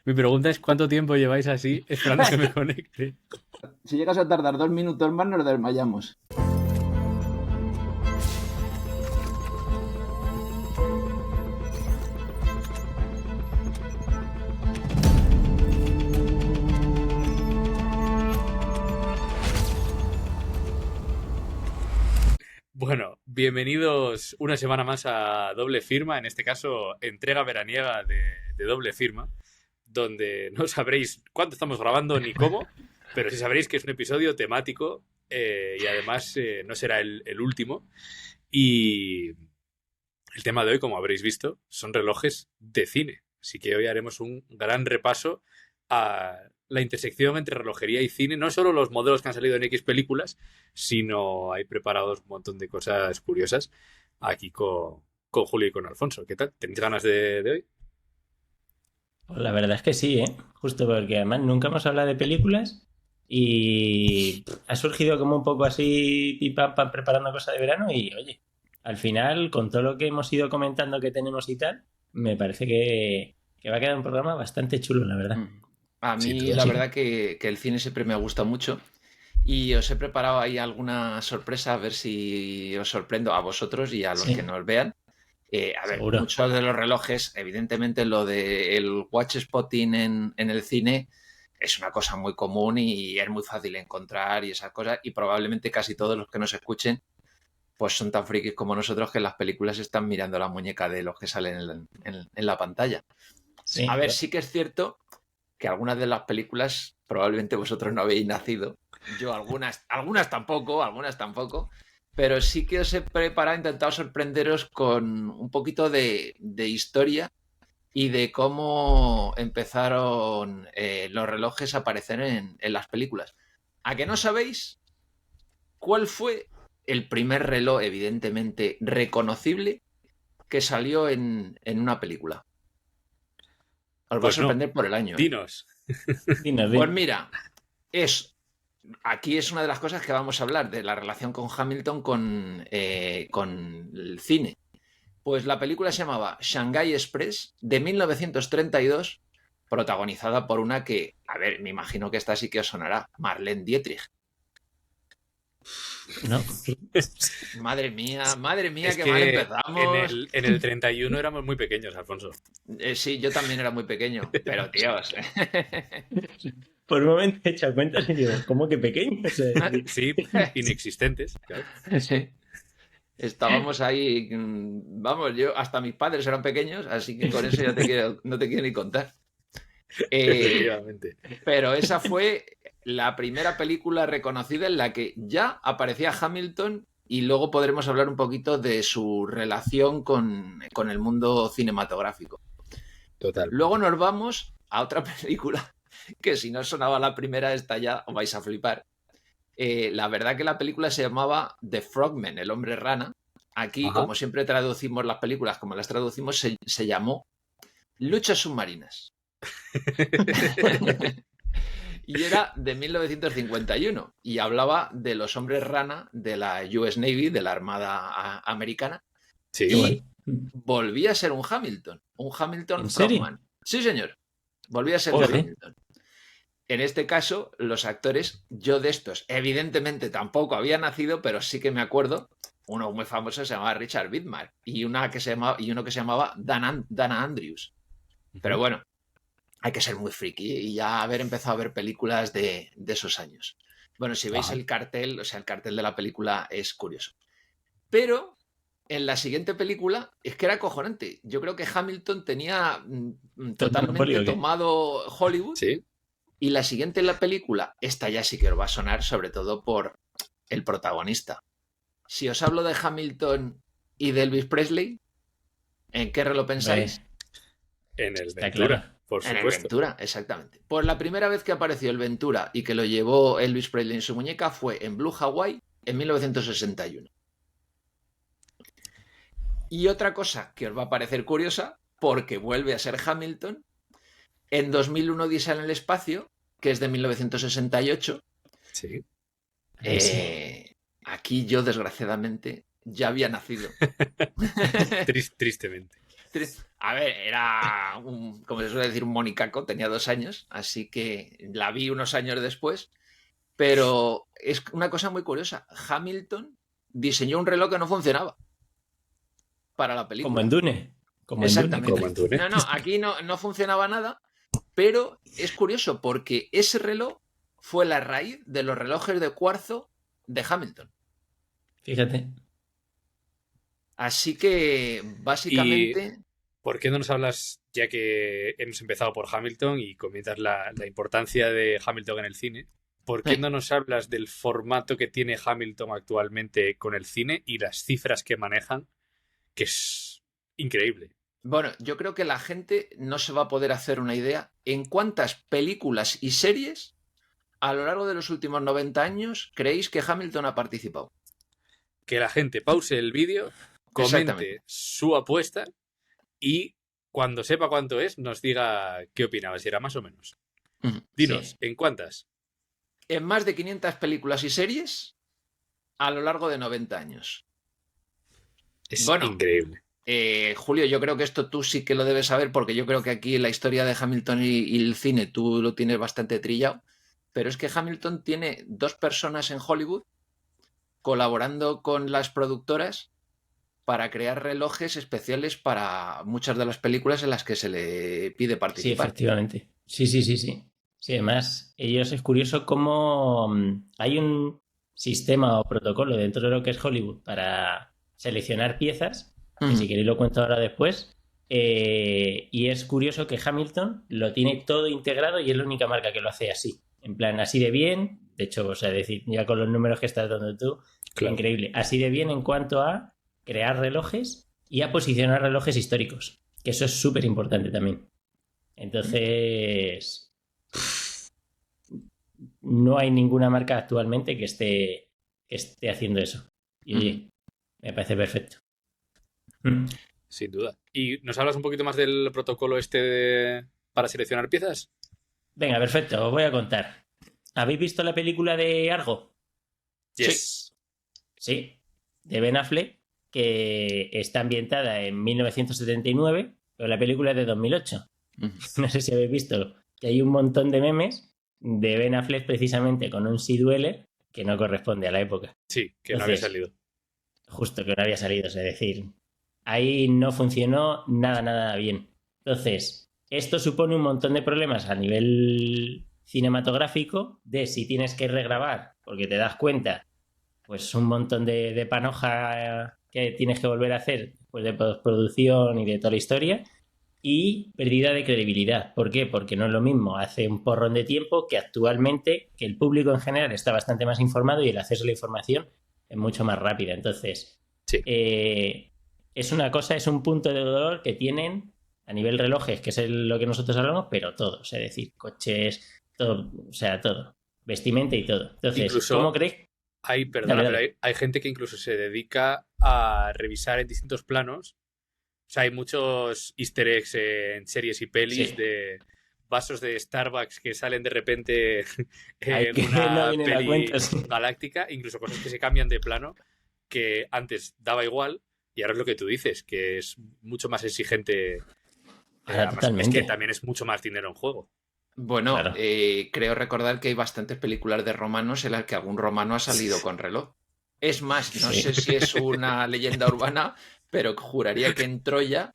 Mi pregunta es ¿cuánto tiempo lleváis así esperando que me conecte? Si llegas a tardar 2 minutos más, nos desmayamos. Bueno, bienvenidos una semana más a Doble Firma, en este caso entrega veraniega de Doble Firma, donde no sabréis cuánto estamos grabando ni cómo, pero sí sabréis que es un episodio temático y además no será el último. Y el tema de hoy, como habréis visto, son relojes de cine. Así que hoy haremos un gran repaso a la intersección entre relojería y cine. No solo los modelos que han salido en X películas, sino hay preparados un montón de cosas curiosas aquí con Julio y con Alfonso. ¿Qué tal? ¿Tenéis ganas de hoy? Pues la verdad es que sí, ¿eh? Justo porque además nunca hemos hablado de películas y ha surgido como un poco así, pim, pam, preparando cosas de verano y oye, al final, con todo lo que hemos ido comentando que tenemos y tal, me parece que va a quedar un programa bastante chulo, la verdad. A Sin mí duda, la sí. verdad que el cine siempre me ha gustado mucho y os he preparado ahí alguna sorpresa a ver si os sorprendo a vosotros y a los Sí, que nos vean. A ver, seguro. muchos de los relojes, evidentemente lo del watch spotting en el cine es una cosa muy común y es muy fácil encontrar y esas cosas y probablemente casi todos los que nos escuchen pues son tan frikis como nosotros que en las películas están mirando la muñeca de los que salen en la pantalla. A Sí, ver, sí que es cierto que algunas de las películas probablemente vosotros no habéis nacido. Yo algunas tampoco, pero sí que os he preparado, intentado sorprenderos con un poquito de historia y de cómo empezaron los relojes a aparecer en las películas. ¿A que no sabéis cuál fue el primer reloj evidentemente reconocible que salió en una película? Os va a Pues no, sorprender por el año, ¿eh? dinos. dinos, Pues dinos. mira, aquí es una de las cosas que vamos a hablar, de la relación con Hamilton con el cine. Pues la película se llamaba Shanghai Express de 1932, protagonizada por una que, a ver, me imagino que esta sí que os sonará, Marlene Dietrich. ¿No? Madre mía, Es qué mal que en empezamos. el 31 éramos muy pequeños, Alfonso. Sí, yo también era muy pequeño, pero tíos. Por un momento he hecho cuentas y digo, ¿cómo que pequeño? O sea, Sí, inexistentes, claro. Sí. Estábamos ahí, vamos, yo hasta mis padres eran pequeños, así que con eso ya no te quiero ni contar. Efectivamente. Pero esa fue la primera película reconocida en la que ya aparecía Hamilton y luego podremos hablar un poquito de su relación con el mundo cinematográfico. Total. Luego nos vamos a otra película que si no sonaba la primera, esta ya os vais a flipar. La verdad que la película se llamaba The Frogman, el hombre rana. Aquí, Ajá. como siempre traducimos las películas, como las traducimos, se llamó Luchas submarinas. Y era de 1951 y hablaba de los hombres rana de la US Navy, de la Armada Americana. Sí, Y bueno. volvía a ser un Hamilton ¿En serio? Frogman. Sí, señor, volvía a ser un Joder. Hamilton. En este caso, los actores, yo de estos, evidentemente tampoco había nacido, pero sí que me acuerdo. Uno muy famoso se llamaba Richard Widmark y uno que se llamaba Dana Andrews. Pero bueno, hay que ser muy friki y ya haber empezado a ver películas de esos años. Bueno, si veis Ajá. el cartel, o sea, el cartel de la película es curioso. Pero en la siguiente película es que era acojonante. Yo creo que Hamilton tenía totalmente ¿Monopolio o qué? tomado Hollywood. Sí. Y la siguiente en la película, esta ya sí que os va a sonar, sobre todo por el protagonista. Si os hablo de Hamilton y de Elvis Presley, ¿en qué reloj pensáis? En el Está Ventura, claro. por En el supuesto. Ventura, exactamente. Pues la primera vez que apareció el Ventura y que lo llevó Elvis Presley en su muñeca fue en Blue Hawaii en 1961. Y otra cosa que os va a parecer curiosa, porque vuelve a ser Hamilton, en 2001 Odisea en el espacio, que es de 1968. Sí. Aquí yo, desgraciadamente, ya había nacido. Tristemente. A ver, era como se suele decir, un monicaco, tenía 2 años, así que la vi unos años después. Pero es una cosa muy curiosa. Hamilton diseñó un reloj que no funcionaba para la película. Como en Dune. Exactamente. Como en Dune. No, aquí no funcionaba nada, pero es curioso porque ese reloj fue la raíz de los relojes de cuarzo de Hamilton. Fíjate. Así que, básicamente... ¿Por qué no nos hablas, ya que hemos empezado por Hamilton y comentas la importancia de Hamilton en el cine? ¿Por qué no nos hablas del formato que tiene Hamilton actualmente con el cine y las cifras que manejan? Que es increíble. Bueno, yo creo que la gente no se va a poder hacer una idea en cuántas películas y series a lo largo de los últimos 90 años creéis que Hamilton ha participado. Que la gente pause el vídeo, comente su apuesta y cuando sepa cuánto es, nos diga qué opinaba, si era más o menos. Dinos, Sí. ¿en cuántas? En más de 500 películas y series a lo largo de 90 años. Es Bueno, increíble. Julio, yo creo que esto tú sí que lo debes saber porque yo creo que aquí la historia de Hamilton y el cine tú lo tienes bastante trillado, pero es que Hamilton tiene 2 personas en Hollywood colaborando con las productoras para crear relojes especiales para muchas de las películas en las que se le pide Sí, participar. efectivamente. Sí. Sí, además, ellos es curioso cómo hay un sistema o protocolo dentro de lo que es Hollywood para seleccionar piezas, que si queréis lo cuento ahora después, y es curioso que Hamilton lo tiene todo integrado y es la única marca que lo hace así, en plan, así de bien, de hecho, o sea, decir, ya con los números que estás dando tú, Claro. increíble, así de bien en cuanto a crear relojes y a posicionar relojes históricos, que eso es súper importante también. Entonces, no hay ninguna marca actualmente que esté haciendo eso. Y oye, me parece perfecto. Sin duda. ¿Y nos hablas un poquito más del protocolo para seleccionar piezas? Venga, perfecto, os voy a contar. ¿Habéis visto la película de Argo? Yes. Sí, de Ben Affleck, que está ambientada en 1979, pero la película es de 2008. No sé si habéis visto que hay un montón de memes de Ben Affleck precisamente con un Sea Dweller que no corresponde a la época. Sí, que no había salido. Justo que no había salido, es decir, ahí no funcionó nada bien. Entonces, esto supone un montón de problemas a nivel cinematográfico de si tienes que regrabar, porque te das cuenta, pues un montón de panoja que tienes que volver a hacer pues de postproducción y de toda la historia, y pérdida de credibilidad. ¿Por qué? Porque no es lo mismo hace un porrón de tiempo que actualmente, que el público en general está bastante más informado y el acceso a la información es mucho más rápida. Entonces, sí. Es una cosa, es un punto de dolor que tienen a nivel relojes, que es lo que nosotros hablamos, pero todo, es decir, coches, todo, o sea, todo, vestimenta y todo. Entonces, incluso ¿cómo creéis? Pero hay gente que incluso se dedica a revisar en distintos planos. O sea, hay muchos easter eggs en series y pelis de vasos de Starbucks que salen de repente en una peli galáctica, incluso cosas que se cambian de plano, que antes daba igual y ahora es lo que tú dices, que es mucho más exigente. Además, es que también es mucho más dinero en juego. Bueno, claro. Creo recordar que hay bastantes películas de romanos en las que algún romano ha salido con reloj. Es más, no sé si es una leyenda urbana, pero juraría que en Troya,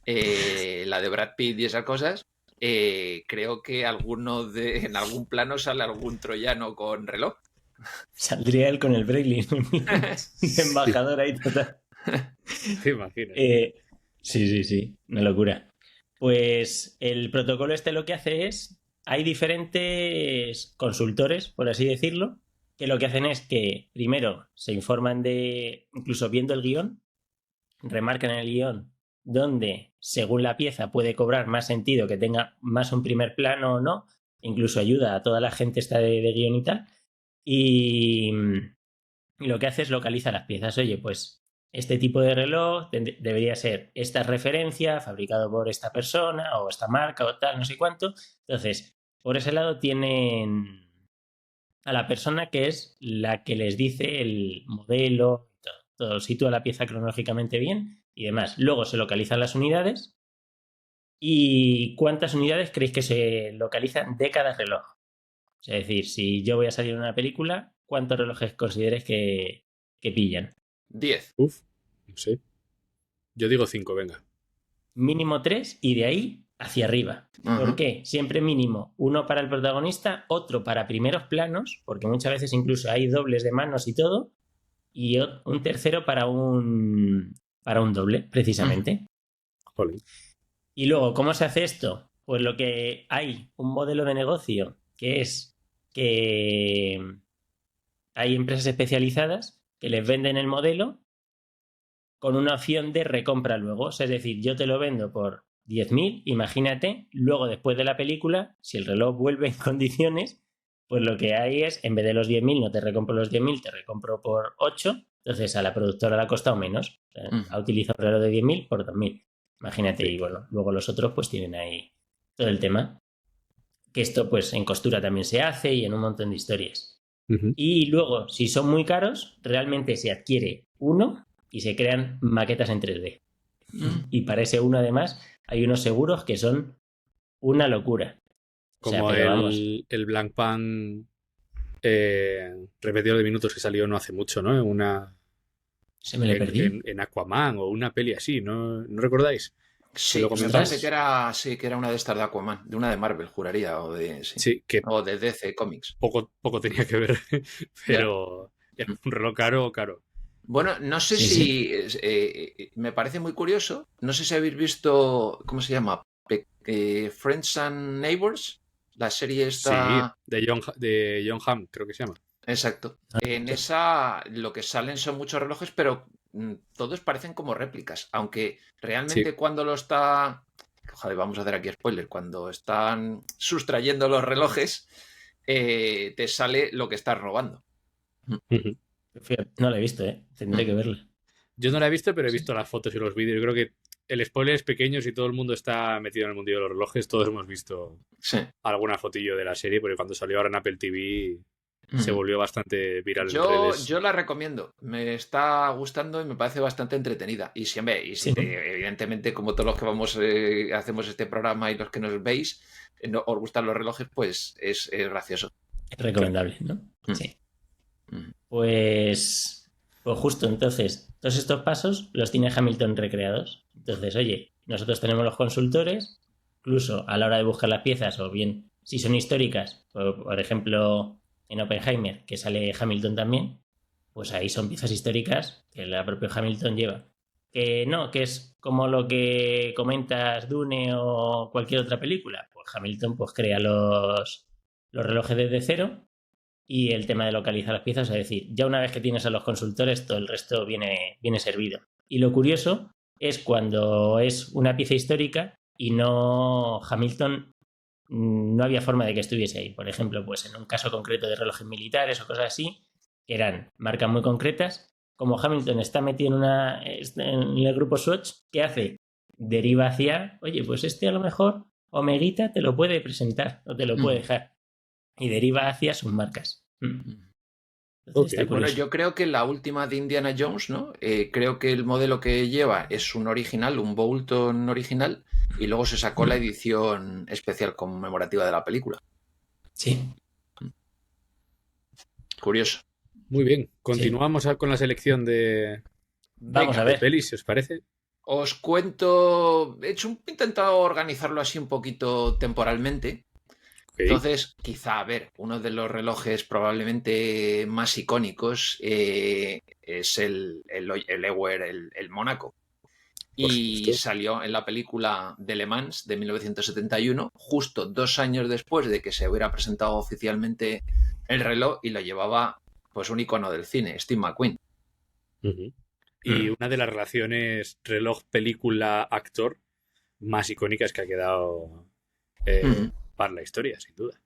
la de Brad Pitt y esas cosas, creo que en algún plano sale algún troyano con reloj. Saldría él con el Breitling, de embajador ahí total. Te imaginas. Sí, una locura. Pues el protocolo lo que hace es, hay diferentes consultores, por así decirlo, que lo que hacen es que primero se informan incluso viendo el guión, remarcan en el guión donde, según la pieza, puede cobrar más sentido que tenga más un primer plano o no, incluso ayuda a toda la gente de guión y tal, y lo que hace es localizar las piezas. Oye, pues este tipo de reloj debería ser esta referencia, fabricado por esta persona o esta marca o tal, no sé cuánto. Entonces, por ese lado tienen a la persona que es la que les dice el modelo, todo sitúa la pieza cronológicamente bien y demás. Luego se localizan las unidades. ¿Y cuántas unidades creéis que se localizan de cada reloj? Es decir, si yo voy a salir en una película, ¿cuántos relojes consideréis que pillan? 10. Uf, no sé. Yo digo 5, venga. Mínimo 3 y de ahí hacia arriba. Ajá. ¿Por qué? Siempre mínimo uno para el protagonista, otro para primeros planos, porque muchas veces incluso hay dobles de manos y todo, y un tercero para un doble, precisamente. Jolín. Y luego, ¿cómo se hace esto? Pues lo que hay, un modelo de negocio, que es que hay empresas especializadas que les venden el modelo con una opción de recompra luego. Es decir, yo te lo vendo por 10.000, imagínate, luego después de la película, si el reloj vuelve en condiciones, pues lo que hay es, en vez de los 10.000, no te recompro los 10.000, te recompro por 8, entonces a la productora le ha costado menos. O sea, ha utilizado un reloj de 10.000 por 2.000. Imagínate, y bueno, luego los otros pues tienen ahí todo el tema. Que esto pues en costura también se hace y en un montón de historias. Y luego, si son muy caros, realmente se adquiere uno y se crean maquetas en 3D. Y para ese uno, además, hay unos seguros que son una locura. Como o sea, pero vamos, el Blank Pan repetidor de minutos que salió no hace mucho, ¿no? se me le perdí. En Aquaman o una peli así, ¿no recordáis? Sí, lo me comentamos. parece que era una de estas de Aquaman, de una de Marvel, juraría, o de que o de DC Comics. poco tenía que ver, pero era un reloj caro. Bueno, no sé Sí, me parece muy curioso. No sé si habéis visto, ¿cómo se llama? Friends and Neighbors, la serie esta. Sí, de John Hamm, creo que se llama. Exacto. En esa lo que salen son muchos relojes, pero todos parecen como réplicas, aunque realmente cuando lo está... Joder, vamos a hacer aquí spoiler. Cuando están sustrayendo los relojes, te sale lo que estás robando. No la he visto, tendré que verla. Yo no la he visto, pero he visto las fotos y los vídeos. Yo creo que el spoiler es pequeño. Si todo el mundo está metido en el mundillo de los relojes, todos hemos visto alguna fotillo de la serie, porque cuando salió ahora en Apple TV se volvió bastante viral en redes. Yo la recomiendo, me está gustando y me parece bastante entretenida. Y siempre, evidentemente, como todos los que hacemos este programa y los que nos veis, os gustan los relojes, pues es gracioso. Es recomendable, ¿no? Sí. Pues justo, entonces, todos estos pasos los tiene Hamilton recreados. Entonces, oye, nosotros tenemos los consultores, incluso a la hora de buscar las piezas, o bien, si son históricas, por ejemplo, en Oppenheimer, que sale Hamilton también, pues ahí son piezas históricas que el propio Hamilton lleva. Que no, que es como lo que comentas Dune o cualquier otra película. Pues Hamilton pues crea los relojes desde cero. Y el tema de localizar las piezas, es decir, ya una vez que tienes a los consultores, todo el resto viene servido. Y lo curioso es cuando es una pieza histórica y no Hamilton, no había forma de que estuviese ahí. Por ejemplo, pues en un caso concreto de relojes militares o cosas así, que eran marcas muy concretas, como Hamilton está metido en el grupo Swatch, ¿qué hace? Deriva hacia, oye, pues a lo mejor Omeguita te lo puede presentar o te lo puede dejar. Y deriva hacia sus marcas. Bueno, yo creo que la última de Indiana Jones, ¿no? Creo que el modelo que lleva es un original, un Bolton original, y luego se sacó la edición especial conmemorativa de la película. Sí. Curioso. Muy bien, continuamos con la selección de pelis, si os parece. Os cuento, he intentado organizarlo así un poquito temporalmente. Entonces, quizá, a ver, uno de los relojes probablemente más icónicos es el Ewer, el Mónaco. Y salió en la película de Le Mans de 1971, justo 2 años después de que se hubiera presentado oficialmente el reloj, y lo llevaba pues un icono del cine, Steve McQueen. Y una de las relaciones reloj-película-actor más icónicas que ha quedado para la historia, sin duda.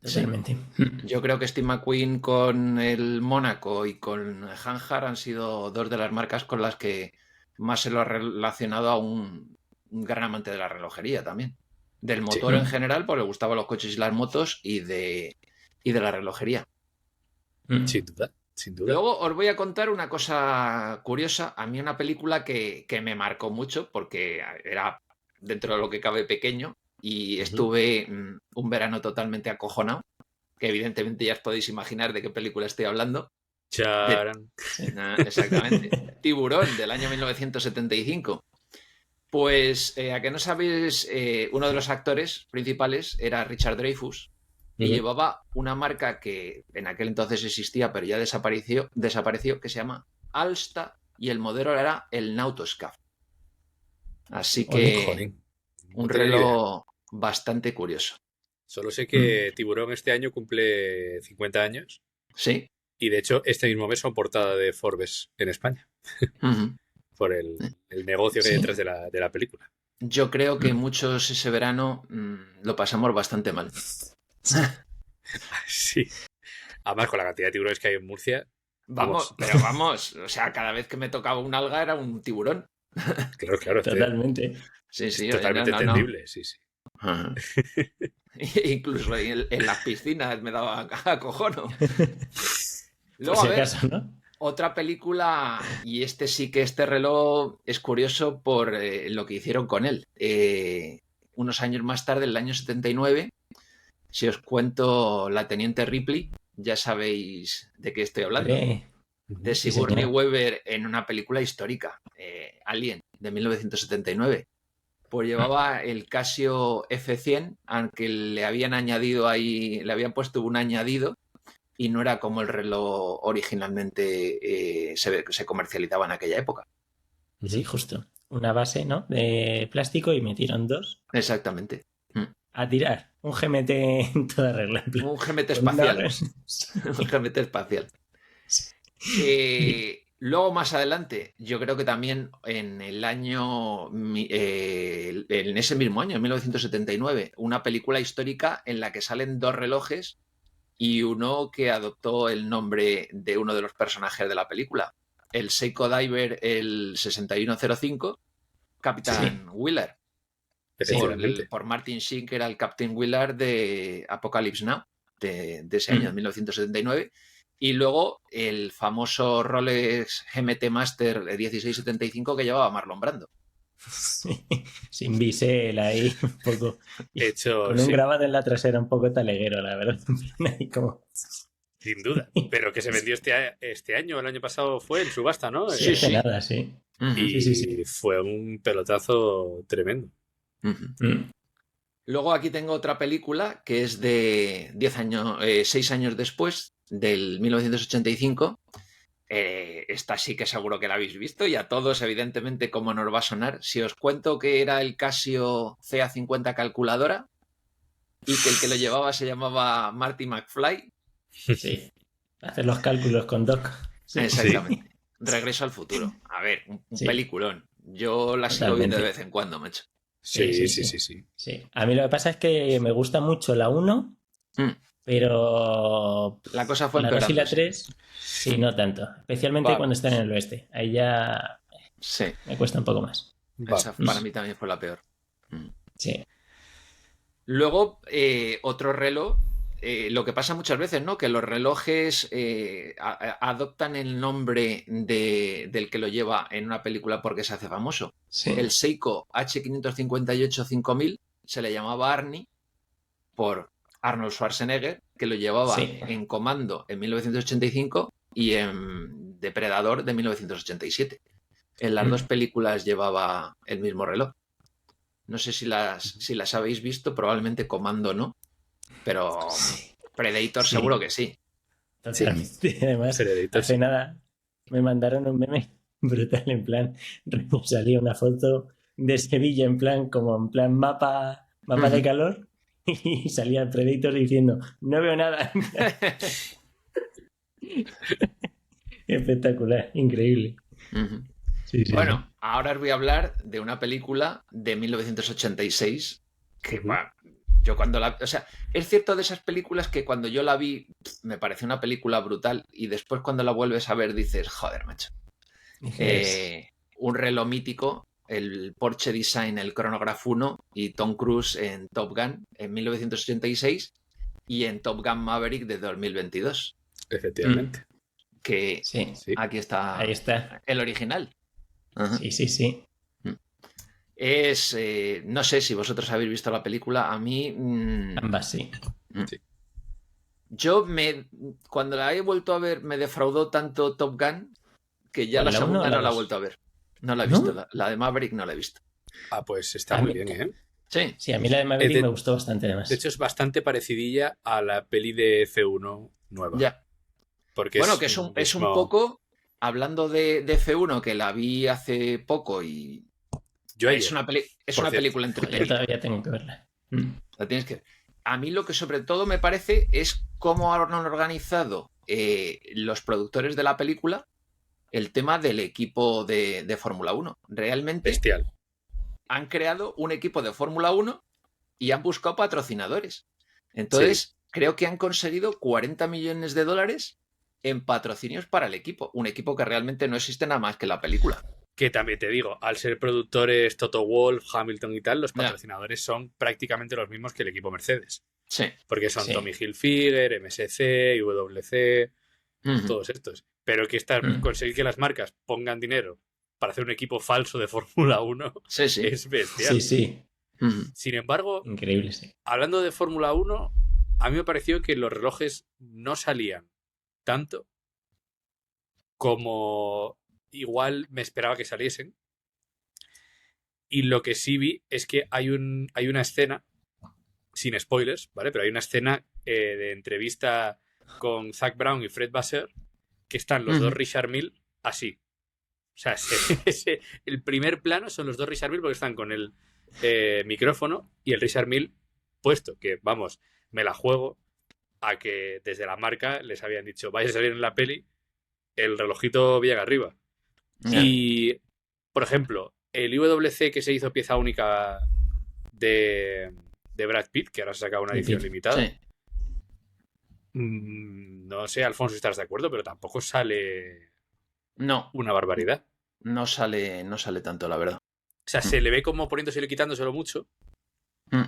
Totalmente. Yo creo que Steve McQueen con el Mónaco y con Hanjar han sido dos de las marcas con las que más se lo ha relacionado a un gran amante de la relojería también. Del motor en general, porque le gustaban los coches y las motos, y de la relojería. Sin duda. sin duda. Luego os voy a contar una cosa curiosa. A mí una película que me marcó mucho porque era dentro de lo que cabe pequeño y estuve un verano totalmente acojonado, que evidentemente ya os podéis imaginar de qué película estoy hablando. Charan. Exactamente. Tiburón, del año 1975. Pues, a que no sabéis, uno de los actores principales era Richard Dreyfuss y llevaba una marca que en aquel entonces existía, pero ya desapareció, que se llama Alsta, y el modelo era el Nautoscaf. Así que Jolín. un No tenía ni idea. reloj bastante curioso. Solo sé que Tiburón este año cumple 50 años Sí. y de hecho este mismo mes son portada de Forbes en España Ujú. por el negocio que hay Sí. detrás de la película. Yo creo que muchos ese verano lo pasamos bastante mal. Sí. Además, con la cantidad de tiburones que hay en Murcia, Vamos, pero vamos, o sea, cada vez que me tocaba un alga era un tiburón. claro, Totalmente. Sí, es sí, oye, totalmente no. entendible, sí. Ajá. Incluso en las piscinas me daba acojono. Luego, Por si a ver, acaso, ¿no? otra película, y este reloj es curioso por lo que hicieron con él. Unos años más tarde, en el año 79, si os cuento La Teniente Ripley, ya sabéis de qué estoy hablando. De Sí, Sigourney señor. Weaver en una película histórica, Alien, de 1979. Pues llevaba el Casio F100, aunque le habían añadido ahí, le habían puesto un añadido y no era como el reloj originalmente se comercializaba en aquella época. Sí, justo. Una base, ¿no? De plástico y metieron dos. Exactamente. A tirar. Un GMT en toda regla. En plan, Un GMT con una espacial. hora- Un GMT espacial. Luego más adelante, yo creo que también en el año, en ese mismo año, en 1979, una película histórica en la que salen dos relojes y uno que adoptó el nombre de uno de los personajes de la película, el Seiko Diver, el 6105, Capitán Wheeler, Efectivamente. por Martin Sheen, que era el Captain Wheeler de Apocalypse Now, de ese año, de 1979. Y luego el famoso Rolex GMT Master 1675 que llevaba Marlon Brando. Sin bisel ahí, un poco. Hecho, Con un sí, grabado en la trasera un poco taleguero, la verdad. Ahí como... sin duda. Pero que se vendió este año, el año pasado fue en subasta, ¿no? Sí, Sí. nada, sí. Y Sí. fue un pelotazo tremendo. Luego aquí tengo otra película que es de 6 años después, del 1985. Esta sí que seguro que la habéis visto y a todos, evidentemente, como nos va a sonar. Si os cuento que era el Casio CA50 calculadora y que el que lo llevaba se llamaba Marty McFly. Sí. Hacer los cálculos con Doc. Sí. Exactamente. Regreso al futuro. A ver, un Sí. peliculón. Yo la sigo viendo de Totalmente. vez en cuando, macho. Sí. Sí. A mí lo que pasa es que me gusta mucho la 1, pero La cosa fue la 2 y la empeorándose. 3, sí, no tanto. Especialmente Va. cuando están en el oeste. Ahí ya Sí, me cuesta un poco más. esa para mí también fue la peor. Sí. Luego, otro reloj, lo que pasa muchas veces, ¿no? Que los relojes adoptan el nombre del que lo lleva en una película porque se hace famoso. Sí. El Seiko H558-5000 se le llamaba Arnie por Arnold Schwarzenegger, que lo llevaba en Comando en 1985 y en Depredador de 1987. En las dos películas llevaba el mismo reloj. No sé si las habéis visto, probablemente Comando no, pero Predator seguro que sí. Totalmente. Además, Predator, hace sí. nada me mandaron un meme brutal, en plan, salía una foto de Sevilla en plan mapa de calor y salía el Predator diciendo no veo nada. Espectacular, increíble. Sí, Bueno, ahora os voy a hablar de una película de 1986 que, bueno, yo cuando la... O sea, es cierto de esas películas que cuando yo la vi me pareció una película brutal y después cuando la vuelves a ver dices, joder, macho. Un reloj mítico, el Porsche Design, el Chronograph 1 y Tom Cruise en Top Gun en 1986 y en Top Gun Maverick de 2022. Efectivamente. que Sí, Sí. aquí está ahí está. el original. Ajá. Sí, sí, sí. Es, no sé si vosotros habéis visto la película, a mí... Ambas sí. Yo cuando la he vuelto a ver me defraudó tanto Top Gun que ya ¿Cuál, la la uno o segunda la no la he dos? vuelto a ver. No la he ¿No? visto, la de Maverick no la he visto. Ah, pues está A muy mí- bien, ¿eh? Sí, Sí, a mí la de Maverick de- me gustó bastante además. De hecho, es bastante parecidilla a la peli de F1 nueva. ya. Porque Bueno, es que es un mismo... poco, hablando de F1, que la vi hace poco y Yo es ayer, una, es por una cierto. película Yo entretenida. todavía tengo que verla. La tienes que... A mí lo que sobre todo me parece es cómo han organizado los productores de la película el tema del equipo de Fórmula 1. Realmente Bestial. han creado un equipo de Fórmula 1 y han buscado patrocinadores. Entonces, creo que han conseguido 40 millones de dólares en patrocinios para el equipo. Un equipo que realmente no existe nada más que la película. Que también te digo, al ser productores Toto Wolff, Hamilton y tal, los Ya. patrocinadores son prácticamente los mismos que el equipo Mercedes. Sí. Porque son Sí. Tommy Hilfiger, MSC, IWC, Ujú. todos estos. Pero que Mm. conseguir que las marcas pongan dinero para hacer un equipo falso de Fórmula 1 Sí, sí. es bestial. Sí, sí. Ujú. Sin embargo, Increíble, sí. hablando de Fórmula 1, a mí me pareció que los relojes no salían tanto como igual me esperaba que saliesen. Y lo que sí vi es que hay una escena, sin spoilers, ¿vale? Pero hay una escena de entrevista con Zach Brown y Fred Vasseur que están los Ujú. dos Richard Mille así. O sea, el primer plano son los dos Richard Mille porque están con el micrófono y el Richard Mille puesto, que vamos, me la juego a que desde la marca les habían dicho, vais a salir en la peli el relojito Villaga arriba. Ya. Y, por ejemplo, el IWC que se hizo pieza única de Brad Pitt, que ahora se ha sacado una De edición Pitt. limitada. Sí. No sé, Alfonso, si estás de acuerdo, pero tampoco sale No, una barbaridad. no sale tanto, la verdad. O sea, se le ve como poniéndoselo y quitándoselo mucho, Mm.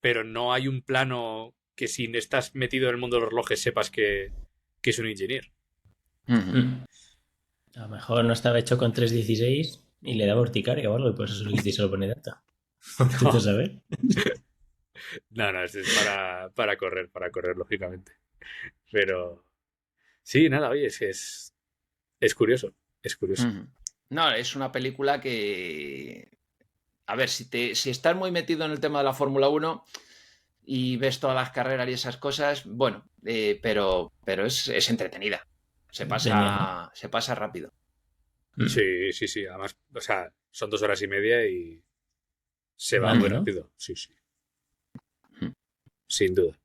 pero no hay un plano que si estás metido en el mundo de los relojes sepas que es un ingeniero. Ujú. A lo mejor no estaba hecho con 3.16 y le daba urticaria o algo y por eso se lo pone tanto. ¿Tú saber? No, es para correr, lógicamente. Pero sí, nada, oye, es curioso, es curioso. Ujú. No, es una película que... A ver, si estás muy metido en el tema de la Fórmula 1 y ves todas las carreras y esas cosas, bueno, pero es entretenida. Se pasa rápido. Sí, además, o sea, son 2 horas y media y se va Vale, muy ¿no? rápido. Sí. Sin duda.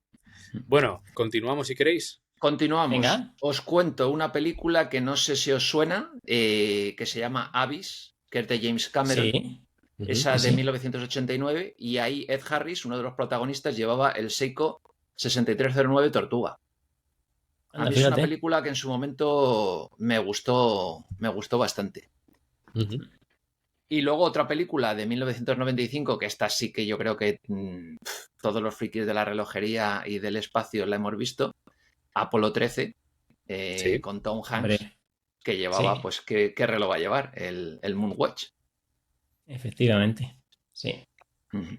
Bueno, continuamos si queréis. Continuamos. Venga. Os cuento una película que no sé si os suena, que se llama Abyss, que es de James Cameron. Sí. Esa de Sí. 1989, y ahí Ed Harris, uno de los protagonistas, llevaba el Seiko 6309 Tortuga. A Anda, mí es una fíjate. película que en su momento me gustó bastante. Y luego otra película de 1995, que esta sí que yo creo que todos los frikis de la relojería y del espacio la hemos visto, Apolo 13, Sí. con Tom Hanks, Hombre, que llevaba, sí. pues, ¿qué reloj va a llevar? El Moonwatch. Efectivamente. Sí. Ujú.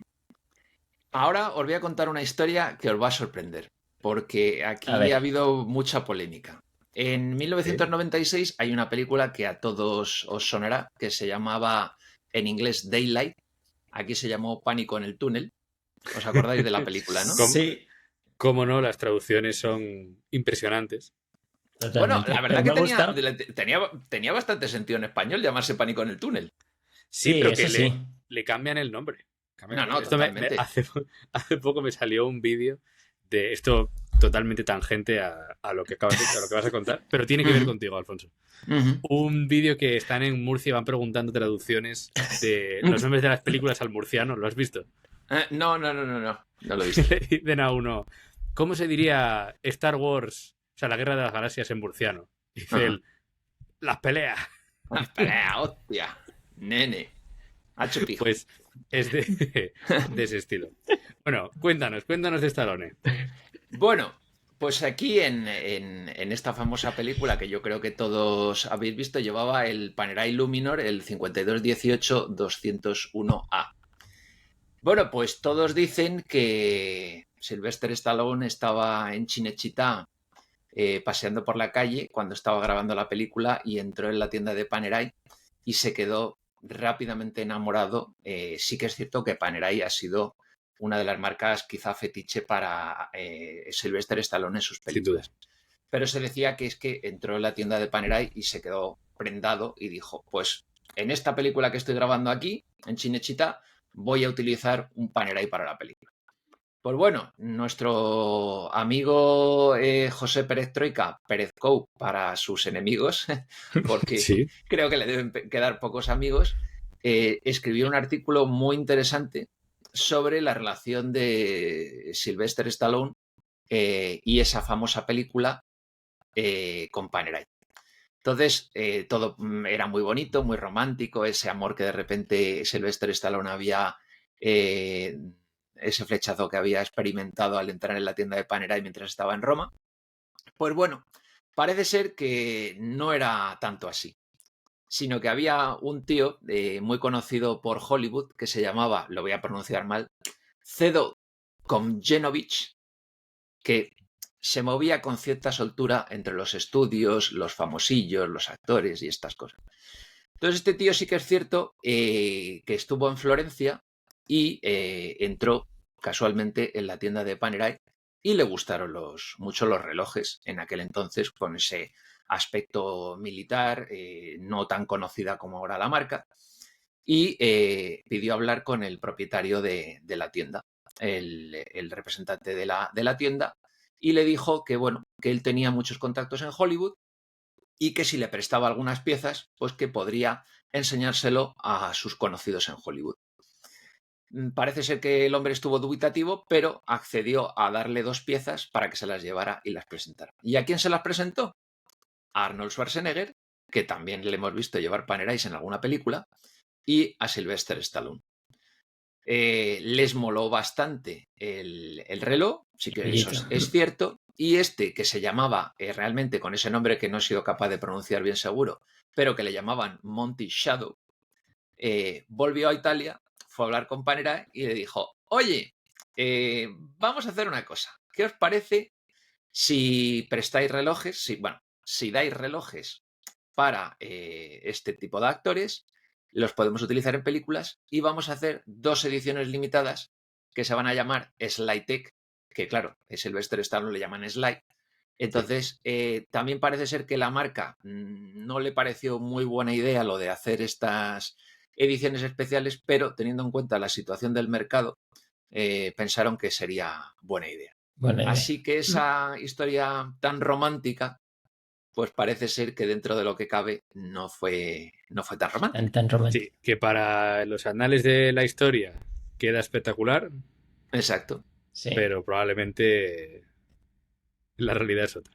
Ahora os voy a contar una historia que os va a sorprender, porque aquí A ver. ha habido mucha polémica. En 1996 hay una película que a todos os sonará, que se llamaba en inglés Daylight, aquí se llamó Pánico en el túnel. ¿Os acordáis de la película, no? ¿Cómo? Sí. Cómo no, las traducciones son impresionantes. Bueno, Totalmente. la verdad Pero que me ha gustado. tenía bastante sentido en español llamarse Pánico en el túnel. Sí, Sí, pero eso que sí. le cambian el nombre. Cambian el No, nombre. Esto totalmente. hace poco me salió un vídeo de esto totalmente tangente a lo que vas a contar, pero tiene que ver contigo, Alfonso. Ujú. Un vídeo que están en Murcia y van preguntando traducciones de los nombres de las películas al murciano. ¿Lo has visto? No lo he visto. Le dicen a uno, ¿cómo se diría Star Wars, o sea, la Guerra de las Galaxias en murciano? Dice Ajá. él, las peleas. Pelea, hostia, nene. Hacho pijo. Pues es de ese estilo. Bueno, cuéntanos de Stallone. Bueno, Pues aquí en esta famosa película que yo creo que todos habéis visto, llevaba el Panerai Luminor, el 5218-201A. Bueno, pues todos dicen que Sylvester Stallone estaba en Cinecittà paseando por la calle cuando estaba grabando la película y entró en la tienda de Panerai y se quedó rápidamente enamorado. Sí que es cierto que Panerai ha sido una de las marcas quizá fetiche para Sylvester Stallone en sus películas. Pero se decía que es que entró en la tienda de Panerai y se quedó prendado y dijo, pues en esta película que estoy grabando aquí, en Cinecittà, voy a utilizar un Panerai para la película. Pues bueno, nuestro amigo José Pérez Troika, Pérez Cou para sus enemigos, porque Sí. creo que le deben quedar pocos amigos, escribió un artículo muy interesante sobre la relación de Sylvester Stallone y esa famosa película con Panerai. Entonces, todo era muy bonito, muy romántico, ese amor que de repente Sylvester Stallone había, ese flechazo que había experimentado al entrar en la tienda de Panerai mientras estaba en Roma. Pues bueno, parece ser que no era tanto así, sino que había un tío muy conocido por Hollywood que se llamaba, lo voy a pronunciar mal, Zedo Komjenovich, que se movía con cierta soltura entre los estudios, los famosillos, los actores y estas cosas. Entonces este tío sí que es cierto que estuvo en Florencia y entró casualmente en la tienda de Panerai y le gustaron mucho los relojes en aquel entonces con ese aspecto militar, no tan conocida como ahora la marca, y pidió hablar con el propietario de la tienda, el representante de la tienda, y le dijo que, bueno, que él tenía muchos contactos en Hollywood y que si le prestaba algunas piezas, pues que podría enseñárselo a sus conocidos en Hollywood. Parece ser que el hombre estuvo dubitativo, pero accedió a darle 2 piezas para que se las llevara y las presentara. ¿Y a quién se las presentó? A Arnold Schwarzenegger, que también le hemos visto llevar Panerais en alguna película, y a Sylvester Stallone. Les moló bastante el reloj, sí que eso es cierto, y este que se llamaba realmente con ese nombre que no he sido capaz de pronunciar bien seguro, pero que le llamaban Monty Shadow, volvió a Italia, fue a hablar con Panerai y le dijo, oye, vamos a hacer una cosa, ¿qué os parece si prestáis relojes, si dais relojes para este tipo de actores, los podemos utilizar en películas y vamos a hacer 2 ediciones limitadas que se van a llamar Sly-Tech, que claro, Sylvester Stallone le llaman Sly. Entonces, también parece ser que la marca no le pareció muy buena idea lo de hacer estas ediciones especiales, pero teniendo en cuenta la situación del mercado, pensaron que sería buena idea. Así que esa historia tan romántica, pues parece ser que dentro de lo que cabe no fue tan romántico. Tan romántico. Sí, que para los anales de la historia queda espectacular. Exacto. Sí. Pero probablemente la realidad es otra.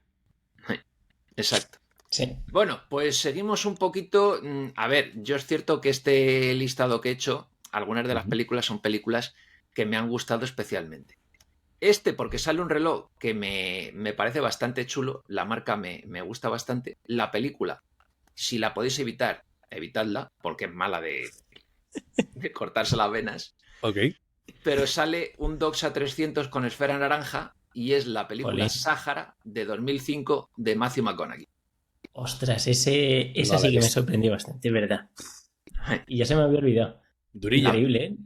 Exacto. Sí. Bueno, pues seguimos un poquito. A ver, yo es cierto que este listado que he hecho, algunas de las películas son películas que me han gustado especialmente. Porque sale un reloj que me parece bastante chulo, la marca me gusta bastante. La película, si la podéis evitar, evitadla, porque es mala de cortarse las venas. Ok. Pero sale un Doxa 300 con esfera naranja y es la película Sáhara de 2005 de Matthew McConaughey. Ostras, esa sí que me sorprendió bastante, ¿verdad? Y ya se me había olvidado. Durilla. Increíble, ¿eh?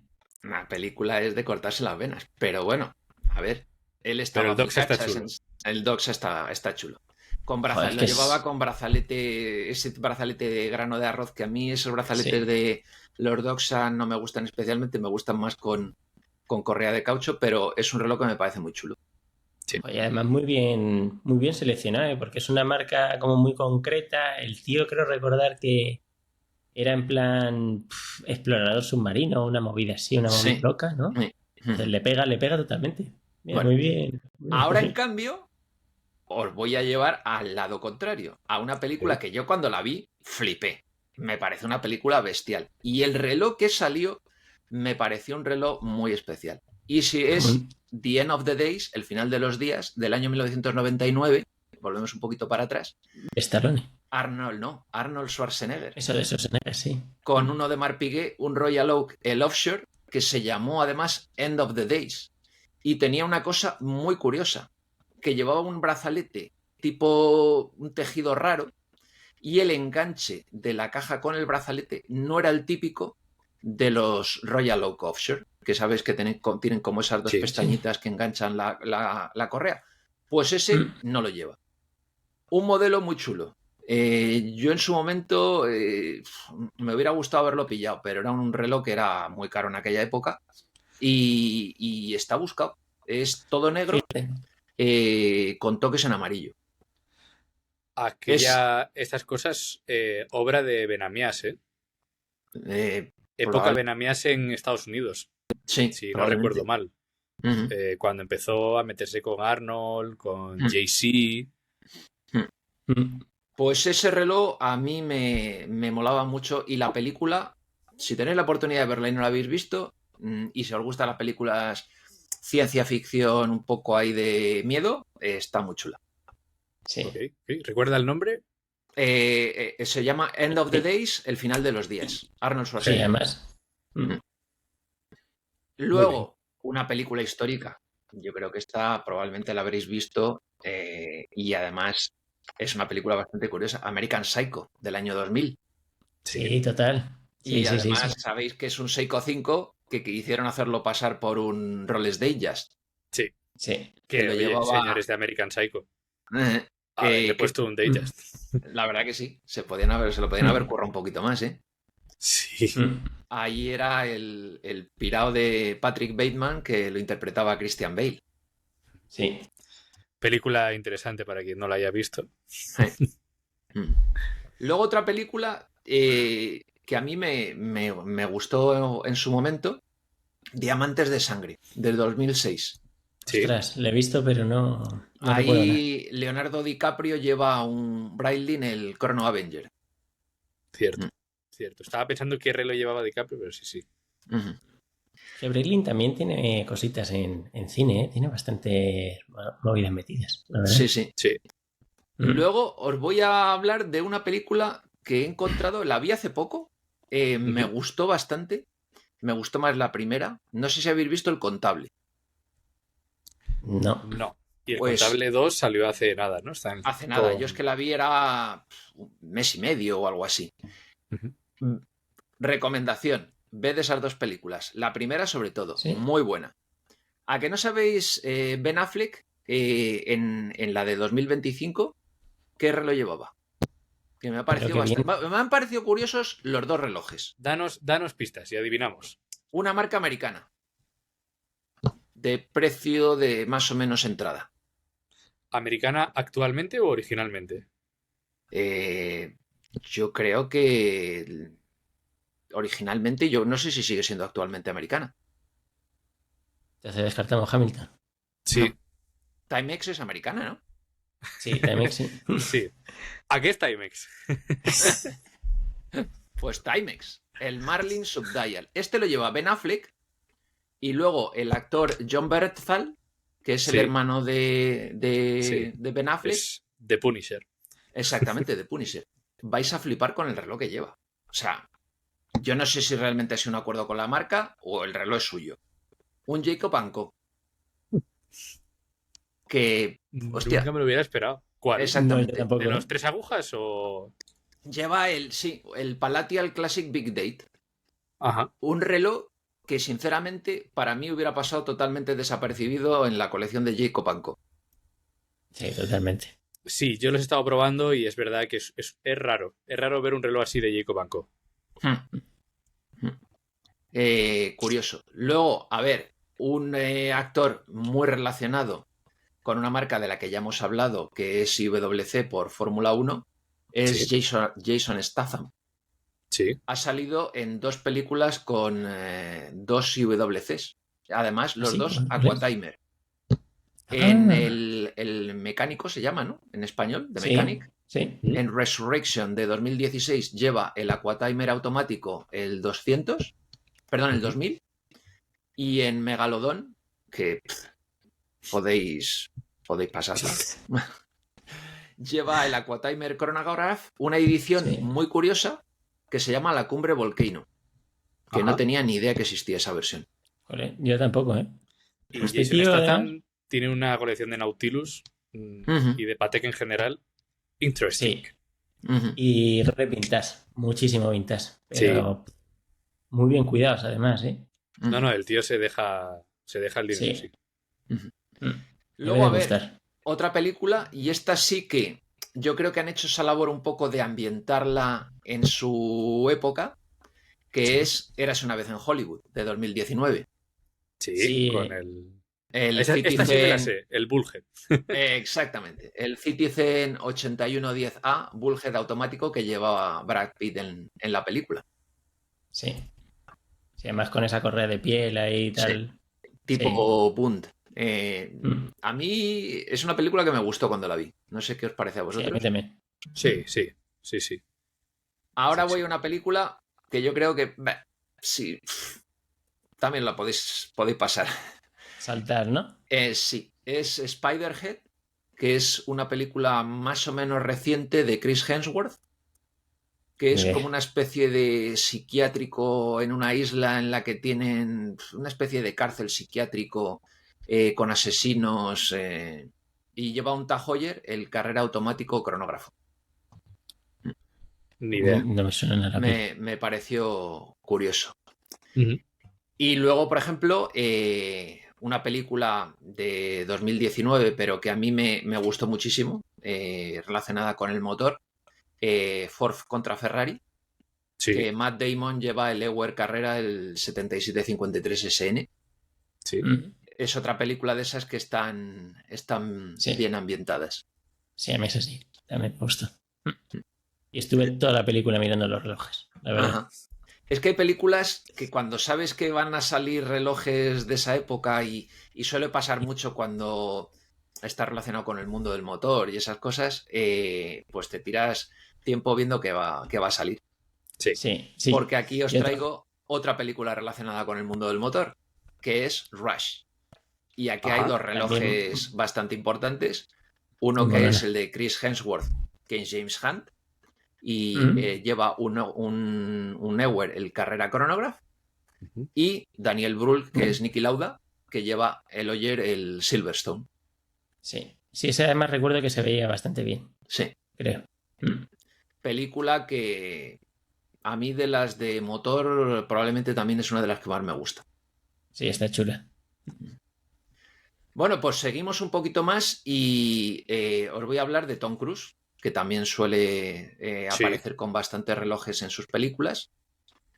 La película es de cortarse las venas, pero bueno, a ver, él estaba. Pero el Doxa está chulo. El Doxa está chulo. Con brazalete, lo llevaba con brazalete, ese brazalete de grano de arroz, que a mí esos brazaletes de los Doxa no me gustan especialmente, me gustan más con correa de caucho, pero es un reloj que me parece muy chulo. Sí. Oye, además muy bien seleccionado, porque es una marca como muy concreta. El tío creo recordar que era en plan explorador submarino, una movida así, una movida loca, ¿no? Sí. Entonces le pega totalmente. Bien, bueno, muy bien. Ahora, en cambio, os voy a llevar al lado contrario, a una película que yo cuando la vi flipé. Me parece una película bestial. Y el reloj que salió me pareció un reloj muy especial. Y si es The End of the Days, el final de los días, del año 1999. Volvemos un poquito para atrás. Stallone. Arnold Schwarzenegger. Eso de esos negros, sí. Con uno de Mark Piguet, un Royal Oak, el Offshore, que se llamó además End of the Days. Y tenía una cosa muy curiosa, que llevaba un brazalete tipo un tejido raro y el enganche de la caja con el brazalete no era el típico de los Royal Oak Offshore, que sabes que tienen como esas dos pestañitas que enganchan la correa. Pues ese no lo lleva. Un modelo muy chulo. Yo en su momento me hubiera gustado haberlo pillado, pero era un reloj que era muy caro en aquella época y está buscado. Es todo negro con toques en amarillo. Estas cosas, obra de Benamias, época probable. Benamias en Estados Unidos, Sí, si no recuerdo mal. Uh-huh. Cuando empezó a meterse con Arnold, con Jay-Z. Pues ese reloj a mí me molaba mucho y la película, si tenéis la oportunidad de verla y no la habéis visto, y si os gustan las películas ciencia ficción un poco ahí de miedo, está muy chula. Sí. Okay. ¿Recuerda el nombre? Se llama End of the Days, el final de los días. Arnold Schwarzenegger. Sí, además. Luego, una película histórica. Yo creo que esta probablemente la habréis visto y además es una película bastante curiosa. American Psycho, del año 2000. Sí, total. Y además sabéis que es un Seiko 5 que hicieron hacerlo pasar por un Rolls Digest. Sí. Que lo llevaba... señores de American Psycho. Le he puesto un Digest. La verdad que sí. Se lo podían haber currado un poquito más, ¿eh? Sí. Ahí era el pirao de Patrick Bateman que lo interpretaba Christian Bale. Sí. Película interesante para quien no la haya visto. Luego otra película que a mí me gustó en su momento, Diamantes de Sangre, del 2006. Sí. Ostras, la he visto, pero no ahí Leonardo DiCaprio lleva un Braille en el Chrono Avenger. Cierto. Estaba pensando qué reloj llevaba DiCaprio, pero sí. Braille también tiene cositas en cine, ¿eh? Tiene bastante movidas metidas, la verdad. Sí. Luego os voy a hablar de una película que he encontrado, la vi hace poco, me gustó bastante, me gustó más la primera. No sé si habéis visto El Contable. No. Y El Contable 2 salió hace nada, ¿no? Hace nada. Yo es que la vi era un mes y medio o algo así. Recomendación. Ved esas dos películas. La primera, sobre todo, muy buena. ¿A que no sabéis Ben Affleck en la de 2025 qué reloj llevaba? Que me ha parecido me han parecido curiosos los dos relojes. Danos pistas y adivinamos. Una marca americana. De precio de más o menos entrada. ¿Americana actualmente o originalmente? Yo creo que originalmente, yo no sé si sigue siendo actualmente americana. Entonces descartamos Hamilton. Sí. No. Timex es americana, ¿no? Sí, Timex sí. Sí. ¿A qué es Timex? Pues Timex, el Marlin Subdial. Este lo lleva Ben Affleck y luego el actor John Bernthal, que es el hermano de Ben Affleck. Es The Punisher. Exactamente, The Punisher. Vais a flipar con el reloj que lleva. O sea, yo no sé si realmente ha sido un acuerdo con la marca o el reloj es suyo. Un Jacob & Co. Que, hostia. Nunca me lo hubiera esperado. ¿Cuál? Exactamente. ¿De los 3 agujas o...? Lleva el Palladial Classic Big Date. Ajá. Un reloj que, sinceramente, para mí hubiera pasado totalmente desapercibido en la colección de Jacob & Co. Sí, totalmente. Sí, yo los he estado probando y es verdad que es raro. Es raro ver un reloj así de Jacob & Co. Curioso. Luego, a ver, un actor muy relacionado con una marca de la que ya hemos hablado, que es IWC por Fórmula 1, es Jason Statham. Sí. Ha salido en 2 películas con 2 IWCs. Además, los dos Aquatimer. En el mecánico se llama, ¿no? En español, de Mechanic. Sí. En Resurrection de 2016 lleva el Aquatimer automático el 200, perdón, el 2000. Y en Megalodon, que podéis pasarla. Lleva el Aquatimer Chronograph, una edición Sí. muy curiosa que se llama La Cumbre Volcano, que Ajá. no tenía ni idea que existía esa versión. Joder, yo tampoco, ¿eh? Y Este Jason tío, Statham además- tiene una colección de Nautilus Ujú. y de Patek en general. Interesting. Sí. Ujú. Y repintas, muchísimo vintage. Pero muy bien cuidados, además, ¿eh? No, no, el tío se deja el dinero, Sí. sí. Me Luego, debe a ver, gustar. otra película, y esta sí que yo creo que han hecho esa labor un poco de ambientarla en su época, que es Érase una vez en Hollywood, de 2019. Sí, Sí. con el... El Esta sí me la Citizen... sé, el Bullhead. Exactamente. El Citizen 8110A Bullhead automático que llevaba Brad Pitt en la película. Sí. Sí, además con esa correa de piel ahí y tal. Tipo Bund. Mm. A mí es una película que me gustó cuando la vi. No sé qué os parece a Sí, a vosotros. mí también. Sí. Ahora Sí, voy sí. a una película que yo creo que sí, también la podéis pasar. Saltar, ¿no? Sí, es Spiderhead, que es una película más o menos reciente de Chris Hemsworth, que es Bien. como una especie de psiquiátrico en una isla en la que tienen una especie de cárcel psiquiátrico con asesinos y lleva un Tahoyer, el carrera automático cronógrafo. Ni idea. No me suena nada. Me pareció curioso. Ujú. Y luego, por ejemplo, una película de 2019, pero que a mí me gustó muchísimo, relacionada con el motor, Ford contra Ferrari, Sí, que Matt Damon lleva el Ewer Carrera, el 7753 SN. sí. Mm. Es otra película de esas que están Sí. bien ambientadas. Sí, a mí eso sí. También me gustó. Y estuve toda la película mirando los relojes, la verdad. Ajá. Es que hay películas que cuando sabes que van a salir relojes de esa época y suele pasar mucho cuando está relacionado con el mundo del motor y esas cosas, pues te tiras tiempo viendo que va a salir. Sí. Sí. Porque aquí os Y otra- traigo otra película relacionada con el mundo del motor, que es Rush. Y aquí hay Ajá, dos relojes bastante importantes. Uno Muy que buena. es el de Chris Hemsworth, que es James Hunt, y lleva un Ewer, el Carrera Chronograph, Ujú. y Daniel Brühl, que es Niki Lauda, que lleva el Oyer, el Silverstone. Sí. Sí, ese además recuerdo que se veía bastante bien, Sí, creo. película que a mí de las de motor probablemente también es una de las que más me gusta. Sí, está chula. Bueno, pues seguimos un poquito más y os voy a hablar de Tom Cruise, que también suele Sí. aparecer con bastantes relojes en sus películas.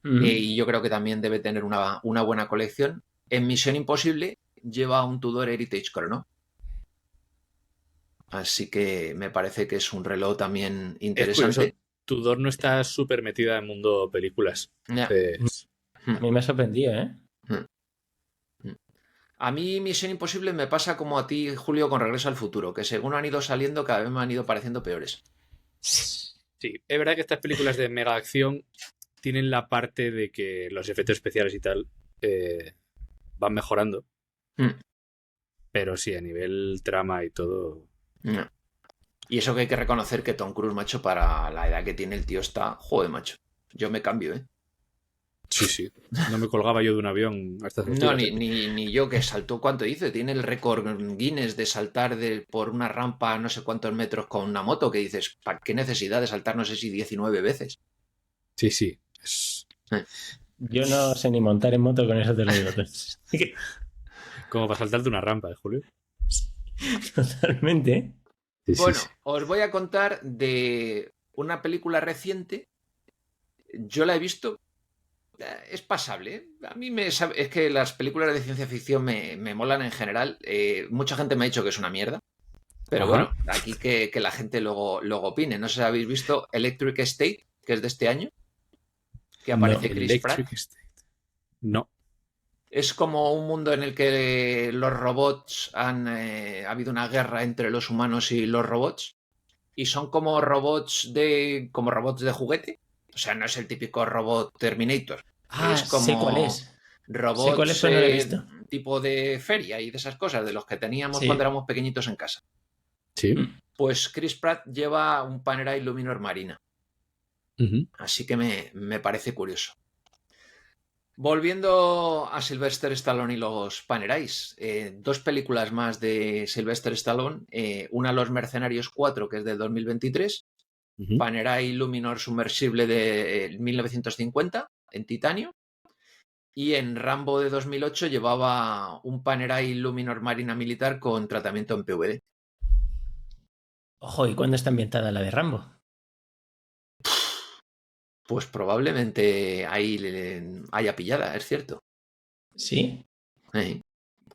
Mm. Y yo creo que también debe tener una buena colección. En Misión Imposible lleva un Tudor Heritage Chrono. Así que me parece que es un reloj también Es interesante. curioso. Tudor no está súper metida en mundo películas. Ya. A mí me ha sorprendido, ¿eh? A mí Misión Imposible me pasa como a ti, Julio, con Regreso al Futuro, que según han ido saliendo cada vez me han ido pareciendo peores. Sí, es verdad que estas películas de mega acción tienen la parte de que los efectos especiales y tal van mejorando. Mm. Pero sí, a nivel trama y todo. No. Y eso que hay que reconocer que Tom Cruise, macho, para la edad que tiene el tío está... Joder, macho. Yo me cambio, ¿eh? Sí. No me colgaba yo de un avión a estas No, alturas. ni yo, que saltó, ¿cuánto dice? Tiene el récord Guinness de saltar por una rampa no sé cuántos metros con una moto, que dices, ¿para qué necesidad de saltar no sé si 19 veces? Sí. Yo no sé ni montar en moto, con eso te lo digo. Como para saltar de una rampa, Julio. Totalmente. Sí, Bueno, sí. os voy a contar de una película reciente. Yo la he visto. Es pasable, ¿eh? A mí es que las películas de ciencia ficción me molan en general. Mucha gente me ha dicho que es una mierda. Pero Ajá. bueno, aquí que la gente luego opine. No sé si habéis visto Electric State, que es de este año. Que aparece No, Chris Pratt. Electric State. No. Es como un mundo en el que los robots ha habido una guerra entre los humanos y los robots. Y son como robots de juguete. O sea, no es el típico robot Terminator. Ah, es como sé cuál es. robots Sé cuál es, pero no lo he visto. tipo de feria y de esas cosas, de los que teníamos Sí. cuando éramos pequeñitos en casa. Sí. Pues Chris Pratt lleva un Panerai Luminor Marina. Ujú. Así que me parece curioso. Volviendo a Sylvester Stallone y los Panerais, 2 películas más de Sylvester Stallone. Una, Los Mercenarios 4, que es del 2023. Ujú. Panerai Luminor sumersible de 1950 en titanio. Y en Rambo de 2008 llevaba un Panerai Luminor Marina militar con tratamiento en PVD. Ojo, ¿y cuándo está ambientada la de Rambo? Pues probablemente ahí haya pillada, es cierto. Sí, Sí.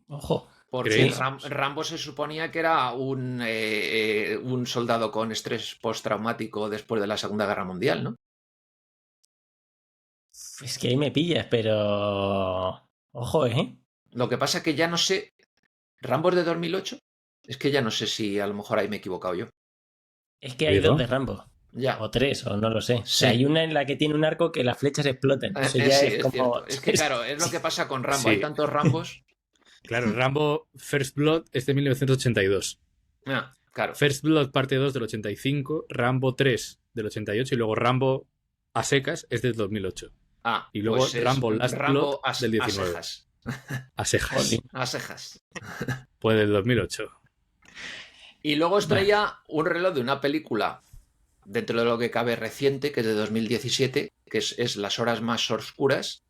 ojo. Porque ¿Creéis? Rambo se suponía que era un soldado con estrés postraumático después de la Segunda Guerra Mundial, ¿no? Es que ahí me pillas, pero... Ojo, ¿eh? Lo que pasa que ya no sé. ¿Rambo es de 2008? Es que ya no sé si a lo mejor ahí me he equivocado yo. Es que hay ¿Cuidado? 2 de Rambo. Ya. O 3, o no lo sé. O sea, Sí. hay una en la que tiene un arco que las flechas explotan. Eso ya Sí, es es como... cierto. Es que claro, es lo que pasa con Rambo. Hay Sí. tantos Rambos. Claro, Rambo First Blood es de 1982. Ah, claro. First Blood parte 2 del 85, Rambo 3 del 88 y luego Rambo a secas es del 2008. Ah, Y luego pues es Rambo Last Rambo Blood del 19. a cejas. A cejas. Jolín. A cejas. Pues del 2008. Y luego os traía un reloj de una película, dentro de lo que cabe reciente, que es de 2017, que es Las horas más oscuras.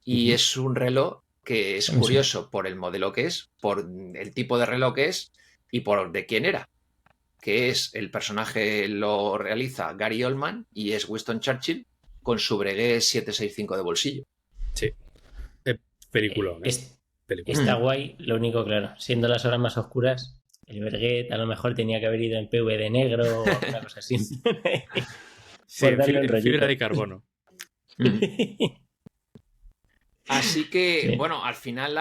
Y Ujú. es un reloj que es Sí. curioso por el modelo que es, por el tipo de reloj que es y por de quién era. Que es, el personaje lo realiza Gary Oldman y es Winston Churchill con su Breguet 765 de bolsillo. Sí. Película. Película. Está guay, lo único, claro, siendo las horas más oscuras, el Berguet a lo mejor tenía que haber ido en PV de negro o alguna cosa así. Sí, por darle un en rollito. fibra de carbono. Así que, Sí. bueno, al final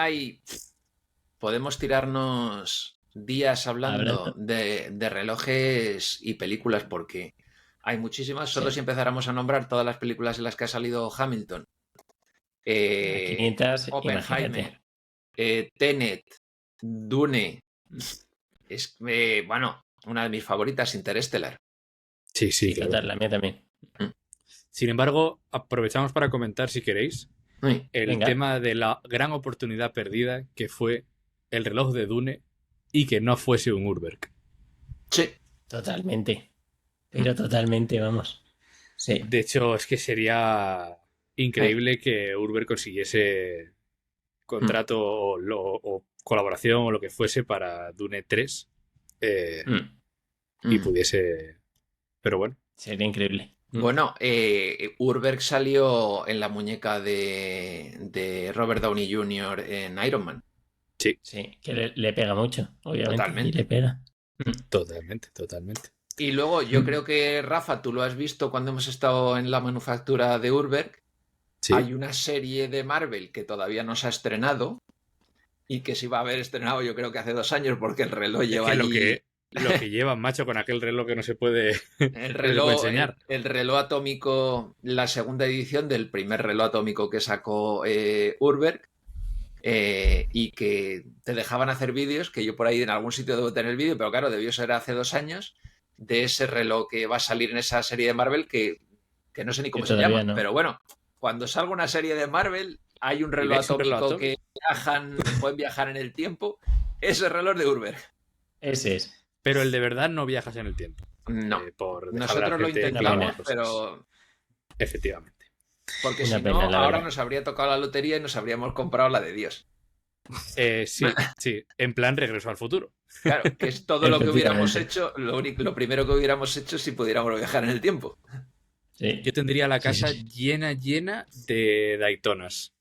podemos tirarnos días hablando de relojes y películas porque hay muchísimas. Solo Sí. si empezáramos a nombrar todas las películas en las que ha salido Hamilton, 500, Oppenheimer, imagínate. Tenet, Dune, es, bueno, una de mis favoritas, Interstellar. Sí, sí, Sí, claro. total, la mía también. Sin embargo, aprovechamos para comentar, si queréis, Uy, el Venga. tema de la gran oportunidad perdida que fue el reloj de Dune y que no fuese un Urberg. sí, Totalmente. Pero totalmente, vamos. Sí. De hecho, es que sería increíble que Urberg consiguiese contrato o colaboración o lo que fuese para Dune 3 y pudiese... Pero bueno. Sería increíble. Bueno, Urberg salió en la muñeca de Robert Downey Jr. en Iron Man. Sí, Sí, que le pega mucho, obviamente. Totalmente. Y le pega. totalmente, totalmente. Y luego yo creo que, Rafa, tú lo has visto cuando hemos estado en la manufactura de Urberg. Sí. Hay una serie de Marvel que todavía no se ha estrenado y que se iba a haber estrenado yo creo que hace 2 años porque el reloj Es lleva que allí... lo que llevan, macho, con aquel reloj que no se puede, El no se puede reloj, enseñar. el reloj atómico, la segunda edición del primer reloj atómico que sacó Urberg, y que te dejaban hacer vídeos, que yo por ahí en algún sitio debo tener el vídeo, pero claro, debió ser hace 2 años, de ese reloj que va a salir en esa serie de Marvel que no sé ni cómo Que se todavía llama, no. pero bueno, cuando salga una serie de Marvel hay un reloj ves un reloj atómico que pueden viajar en el tiempo, ese reloj de Urberg. Ese es. Pero el de verdad no viajas en el tiempo. No, Por dejar a la nosotros lo gente intentamos, clavar cosas. pero... Efectivamente. Porque Una si pena, no, la ahora verdad. nos habría tocado la lotería y nos habríamos comprado la de Dios. Sí, sí. En plan Regreso al Futuro. Claro, que es todo lo que hubiéramos Efectivamente. hecho, lo primero que hubiéramos hecho si pudiéramos viajar en el tiempo. Sí. Yo tendría la Sí, casa sí. llena de Daytonas.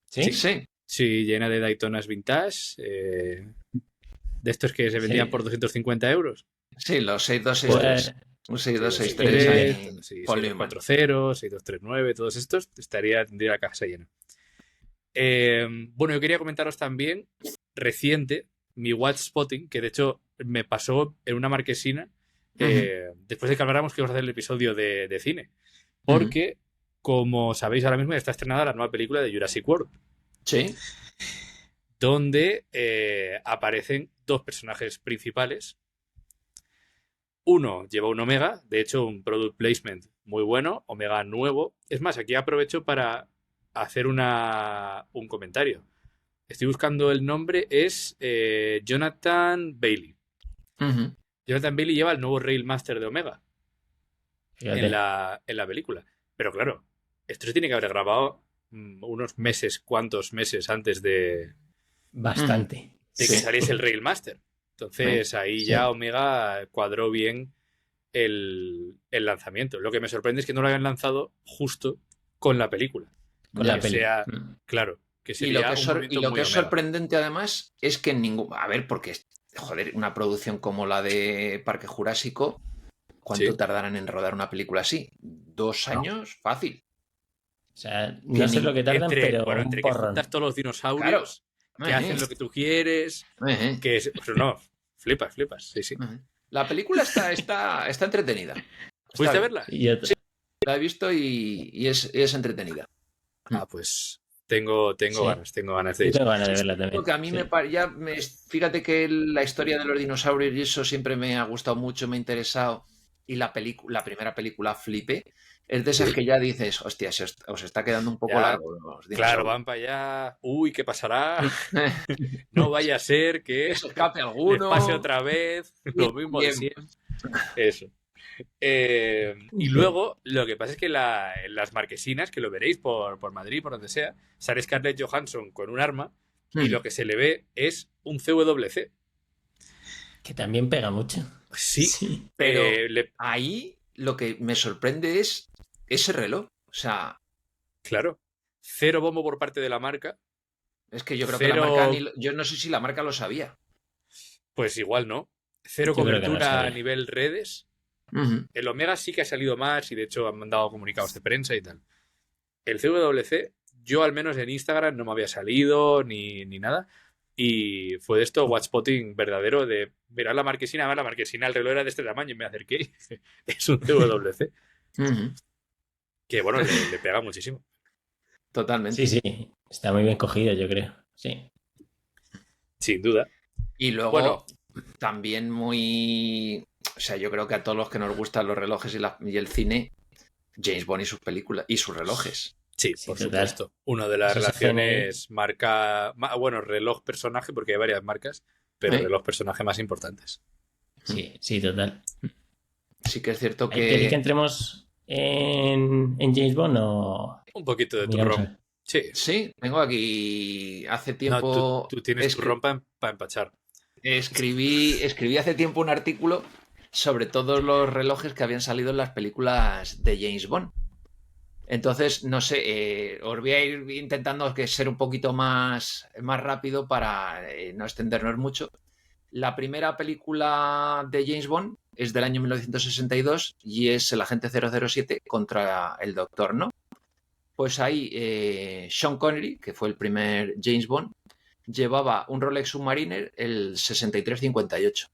¿Sí? Sí. Sí, llena de Daytonas vintage. De estos que se vendían Sí. por 250 euros. Sí, los 6263. Pues, Un Sí, 6263 ahí. 63, Paul Newman. 6240, 6239, todos estos, tendría la casa llena. Bueno, yo quería comentaros también, reciente, mi Watch Spotting, que de hecho me pasó en una marquesina, después de que habláramos que íbamos a hacer el episodio de cine. Porque, como sabéis ahora mismo, ya está estrenada la nueva película de Jurassic World. Sí. donde aparecen dos personajes principales. Uno lleva un Omega, de hecho un product placement muy bueno, Omega nuevo. Es más, aquí aprovecho para hacer un comentario. Estoy buscando el nombre, es Jonathan Bailey. Ujú. Jonathan Bailey lleva el nuevo Railmaster de Omega Fíjate. en la película. Pero claro, esto se tiene que haber grabado unos meses, cuantos meses antes de Bastante. que Sí. saliese el Railmaster. Entonces ahí Sí. ya Omega cuadró bien el lanzamiento. Lo que me sorprende es que no lo hayan lanzado justo con la película. Con la Que peli. sea, claro, que Y sería lo que es, un momento y lo muy que es Omega. sorprendente además es que en ningún... A ver, porque, joder, una producción como la de Parque Jurásico, ¿cuánto Sí. tardarán en rodar una película así? 2 años, fácil. O sea, no sé lo que tardan, pero un entre que porrón. juntas todos los dinosaurios, que hacen lo que tú quieres, que es, pero no, flipas, sí, sí. La película está entretenida. ¿Fuiste Está a bien. verla? Y yo- La he visto y es entretenida. Ah, pues tengo Sí. ganas de yo ir. tengo ganas de verla también. Porque a mí Sí. fíjate que la historia de los dinosaurios y eso siempre me ha gustado mucho, me ha interesado. Y la primera película, flipé. Es de esas Sí. que ya dices, hostia, os está quedando un poco Ya, largo los Claro, dinosaurios. van para allá. Uy, ¿qué pasará? No vaya a ser que Que se escape les alguno. pase otra vez lo mismo de Bien. siempre. Eso. Y luego, lo que pasa es que en las marquesinas, que lo veréis por Madrid, por donde sea, sale Scarlett Johansson con un arma y lo que se le ve es un CWC. Que también pega mucho. Sí, Sí. Pero le- ahí lo que me sorprende es ese reloj. O sea, claro, cero bombo por parte de la marca. es que yo creo Cero- que la marca, yo no sé si la marca lo sabía. Pues igual no. Cero Yo creo que no cobertura a sabía. nivel redes. Ujú. El Omega sí que ha salido más y de hecho han mandado comunicados de prensa y tal. El CWC, yo al menos en Instagram no me había salido ni nada. Y fue de esto watchspotting verdadero de mirar la marquesina, el reloj era de este tamaño y me acerqué. Es un CWC. Ujú. Que bueno, le pega muchísimo. Totalmente. Sí, sí. Está muy bien cogido, yo creo. Sí. Sin duda. Y luego Bueno. también muy... O sea, yo creo que a todos los que nos gustan los relojes y el cine, James Bond y sus películas y sus relojes. Sí, Sí, por total. supuesto. Una de las Esos relaciones bueno, reloj-personaje, porque hay varias marcas, pero ¿Eh? reloj-personaje más importantes. Sí, sí, total. Sí que es cierto ¿Queréis que que... entremos en James Bond o...? Un poquito de tu Miramos a rom. ver. Sí. Sí, tengo aquí hace No, tiempo... tú tienes tu rom para empachar. Escribí hace tiempo un artículo sobre todos los relojes que habían salido en las películas de James Bond. Entonces, no sé, os voy a ir intentando que ser un poquito más rápido para no extendernos mucho. La primera película de James Bond es del año 1962 y es el agente 007 contra el Doctor No. Pues ahí Sean Connery, que fue el primer James Bond, llevaba un Rolex Submariner, el 6358,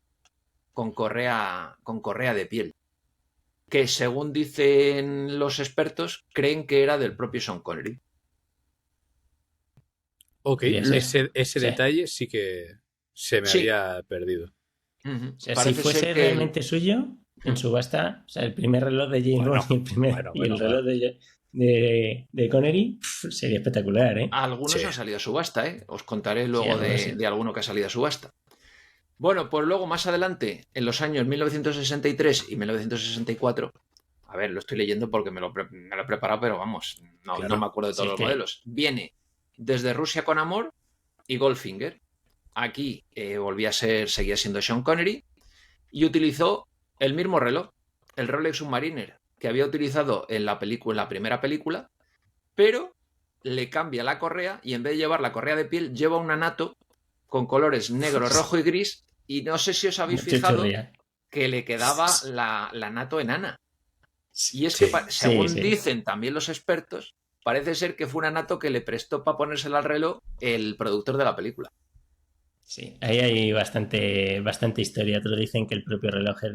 con correa de piel, que según dicen los expertos, creen que era del propio Sean Connery. Ok, Bien, sí. ese Sí. detalle sí que se me Sí. había perdido. Uh-huh. O sea, Parece si fuese ser que realmente suyo, en subasta, o sea, el primer reloj de James Bueno, Bond y el reloj de Connery, sería espectacular, ¿eh? algunos Sí. han salido a subasta, ¿eh? Os contaré luego algunos sí. de alguno que ha salido a subasta. Bueno, pues luego más adelante, en los años 1963 y 1964, a ver, lo estoy leyendo porque me lo he preparado, pero vamos, Claro. no me acuerdo de todos Sí, los que- modelos. Viene desde Rusia con Amor y Goldfinger. Aquí seguía siendo Sean Connery y utilizó el mismo reloj, el Rolex Submariner, que había utilizado en la primera película, pero le cambia la correa y en vez de llevar la correa de piel, lleva una NATO con colores negro, rojo y gris. Y no sé si os habéis Mucho fijado chorrea. que le quedaba la NATO enana. Y es Sí, que, según sí. dicen también los expertos, parece ser que fue una NATO que le prestó para ponérsela al reloj el productor de la película. Sí, ahí hay bastante historia. Otros dicen que el propio reloj es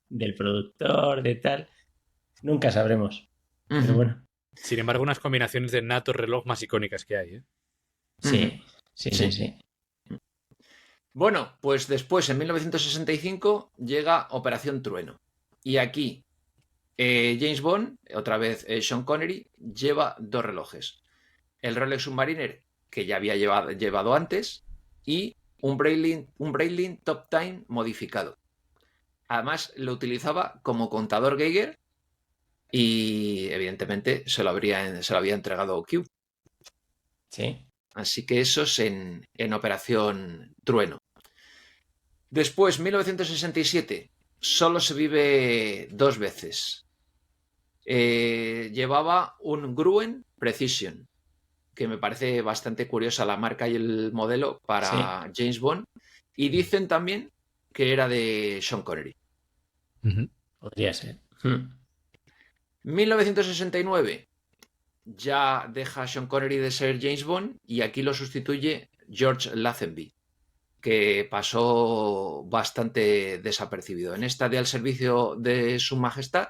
del productor, de tal. Nunca sabremos. Pero bueno, Sin embargo, unas combinaciones de nato reloj más icónicas que hay, ¿eh? sí. Sí, Sí. sí, sí. Bueno, pues después, en 1965, llega Operación Trueno. Y aquí James Bond, otra vez Sean Connery, lleva 2 relojes. El Rolex Submariner, que ya había llevado antes, y un Breitling Top Time modificado. Además, lo utilizaba como contador Geiger y, evidentemente, se lo había entregado Q. Sí. Así que eso es en Operación Trueno. Después, 1967, solo se vive 2 veces. Llevaba un Gruen Precision, que me parece bastante curiosa la marca y el modelo para Sí. James Bond. Y dicen también que era de Sean Connery. Podría ser. 1969, ya deja Sean Connery de ser James Bond y aquí lo sustituye George Lazenby, que pasó bastante desapercibido. En esta de Al servicio de Su Majestad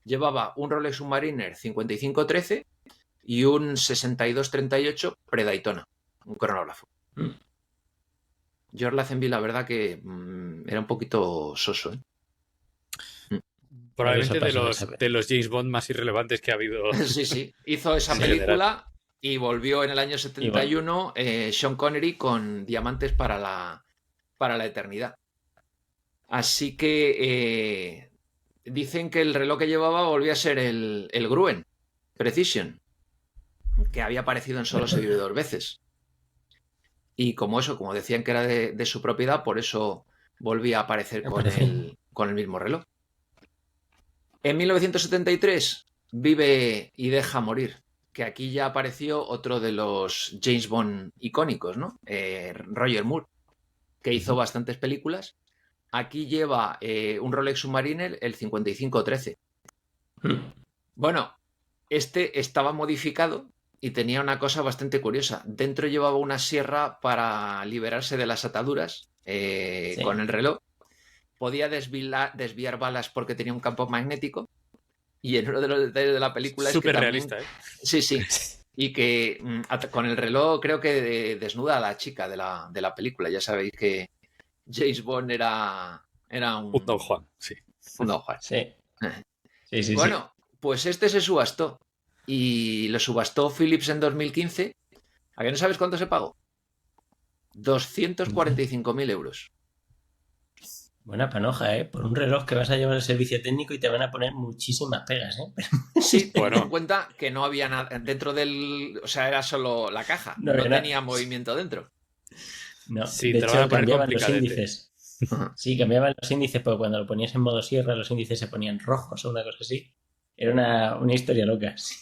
llevaba un Rolex Submariner 5513 y un 6238 Pre-Daytona, un cronógrafo. George Lazenby, la verdad que era un poquito soso, ¿eh? Probablemente Por eso pasó de los James Bond más irrelevantes que ha habido. Sí, sí. Hizo esa en película y volvió en el año Y bueno, 71 Sean Connery con Diamantes para la Eternidad. Así que dicen que el reloj que llevaba volvía a ser el Gruen Precision, que había aparecido en Solo se vive 2 veces. Y como decían que era de su propiedad, por eso volvía a aparecer con el mismo reloj. En 1973 vive y deja morir, que aquí ya apareció otro de los James Bond icónicos, ¿no? Roger Moore, que hizo bastantes películas. Aquí lleva un Rolex Submariner, el 5513. Bueno, este estaba modificado y tenía una cosa bastante curiosa. Dentro llevaba una sierra para liberarse de las ataduras Sí. con el reloj. Podía desviar balas porque tenía un campo magnético. Y en uno de los detalles de la película Súper es que también... realista, ¿eh? Sí, sí. Y que con el reloj creo que desnuda a la chica de la película. Ya sabéis que James Bond era Un Don Juan, sí. un Don Juan. Sí. Sí, sí, Bueno, pues este se subastó. Y lo subastó Philips en 2015. ¿A qué no sabes cuánto se pagó? 245.000 euros. Buena panoja, ¿eh? Por un reloj que vas a llevar al servicio técnico y te van a poner muchísimas pegas, ¿eh? Sí, Bueno. ten en cuenta que no había nada dentro del... O sea, era solo la caja. No No había nada. tenía movimiento dentro. No, Sí, de te lo van hecho a poner cambiaban los complicadete. índices. Sí, cambiaban los índices porque cuando lo ponías en modo sierra los índices se ponían rojos o una cosa así. Era una historia loca. Sí.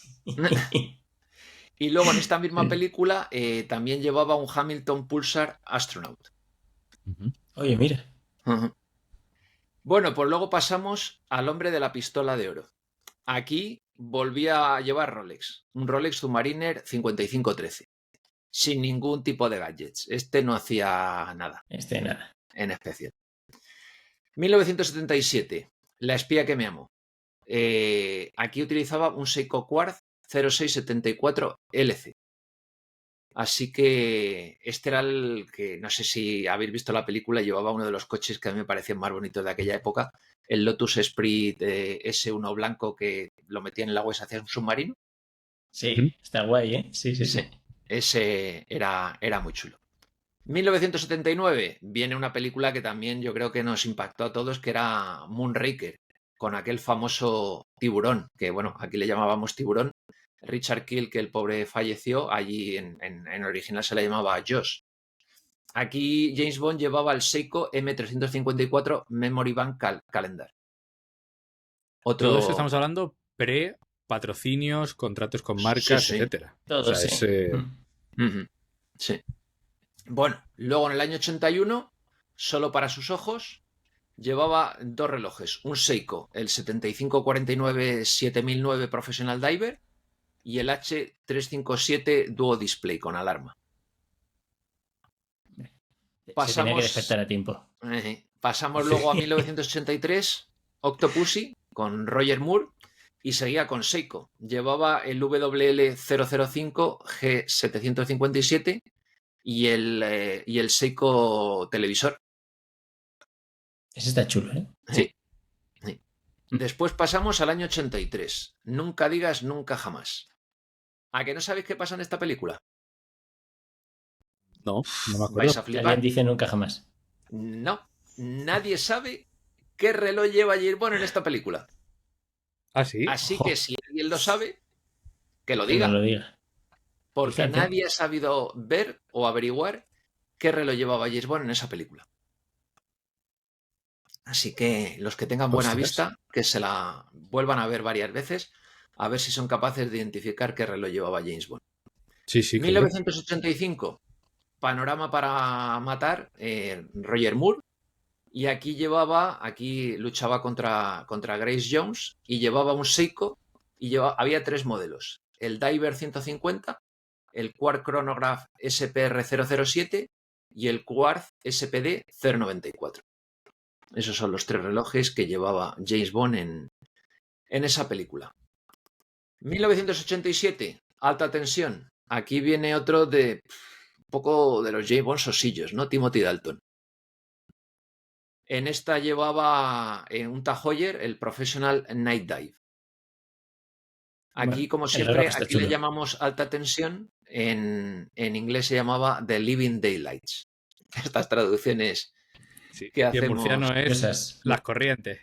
Y luego en esta misma película también llevaba un Hamilton Pulsar Astronaut. Oye, mira. Bueno, pues luego pasamos al hombre de la pistola de oro. Aquí volvía a llevar Rolex, un Rolex Submariner 5513, sin ningún tipo de gadgets. Este no hacía nada Nada. en especial. 1977, La espía que me amó. Aquí utilizaba un Seiko Quartz 0674 LC. Así que este era el que, no sé si habéis visto la película, llevaba uno de los coches que a mí me parecían más bonitos de aquella época, el Lotus Esprit S1 blanco que lo metía en el agua y se hacía un submarino. Sí, está guay, ¿eh? Sí, sí, sí. Ese era muy chulo. 1979 viene una película que también yo creo que nos impactó a todos, que era Moonraker, con aquel famoso tiburón, que bueno, aquí le llamábamos tiburón, Richard Kiel, que el pobre falleció, allí en original se le llamaba Josh. Aquí James Bond llevaba el Seiko M354 Memory Bank Calendar. Todo eso estamos hablando pre-patrocinios, contratos con marcas, Sí, sí. etcétera. Todo, o sea, sí. Sí. Bueno, luego en el año 81, solo para sus ojos, llevaba 2 relojes. Un Seiko, el 7549 7009 Professional Diver y el H357 Duo Display con alarma. Se tenía que despertar a tiempo. Pasamos luego a 1983, Octopussy con Roger Moore y seguía con Seiko. Llevaba el WL005 G757 y el Seiko televisor. Ese está chulo, ¿eh? Sí. Sí. Después pasamos al año 83. Nunca digas nunca jamás. ¿A que no sabéis qué pasa en esta película? No, no me acuerdo. ¿Vais a Que alguien flipar? dice nunca jamás. No. Nadie sabe qué reloj lleva James Bond en esta película. Ah, sí. Así Ojo. que si alguien lo sabe, que lo Que diga. no lo diga. Porque Fíjate. nadie ha sabido ver o averiguar qué reloj llevaba James Bond en esa película. Así que los que tengan buena Ostras. vista, que se la vuelvan a ver varias veces, a ver si son capaces de identificar qué reloj llevaba James Bond. Sí, sí. 1985, Panorama para matar, Roger Moore. Y aquí luchaba contra Grace Jones y llevaba un Seiko y había 3 modelos. El Diver 150, el Quartz Chronograph SPR 007 y el Quartz SPD 094. Esos son los 3 relojes que llevaba James Bond en esa película. 1987, Alta tensión. Aquí viene otro de un poco de los James Bond sosillos, ¿no? Timothy Dalton. En esta llevaba un Tag Heuer, el Professional Night Dive. Aquí, Bueno, como el siempre, reloj está aquí le chulo. llamamos alta tensión. En inglés se llamaba The Living Daylights. Estas traducciones Sí. que Y en hacemos. murciano es Cosas. las corrientes.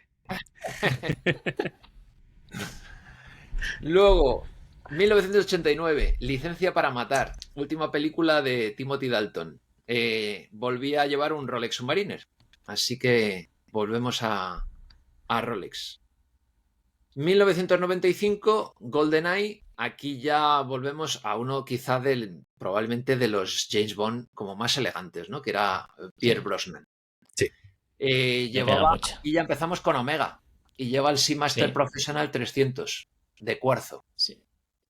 Luego, 1989, Licencia para matar. Última película de Timothy Dalton. Volvía a llevar un Rolex Submariner. Así que volvemos a Rolex. 1995, GoldenEye. Aquí ya volvemos a uno quizá probablemente de los James Bond como más elegantes, ¿no? Que era Pierre Sí. Brosnan. Sí. Me pega Llevaba, mucho. y ya empezamos con Omega. Y lleva el Seamaster Sí. Professional 300 de cuarzo. Sí.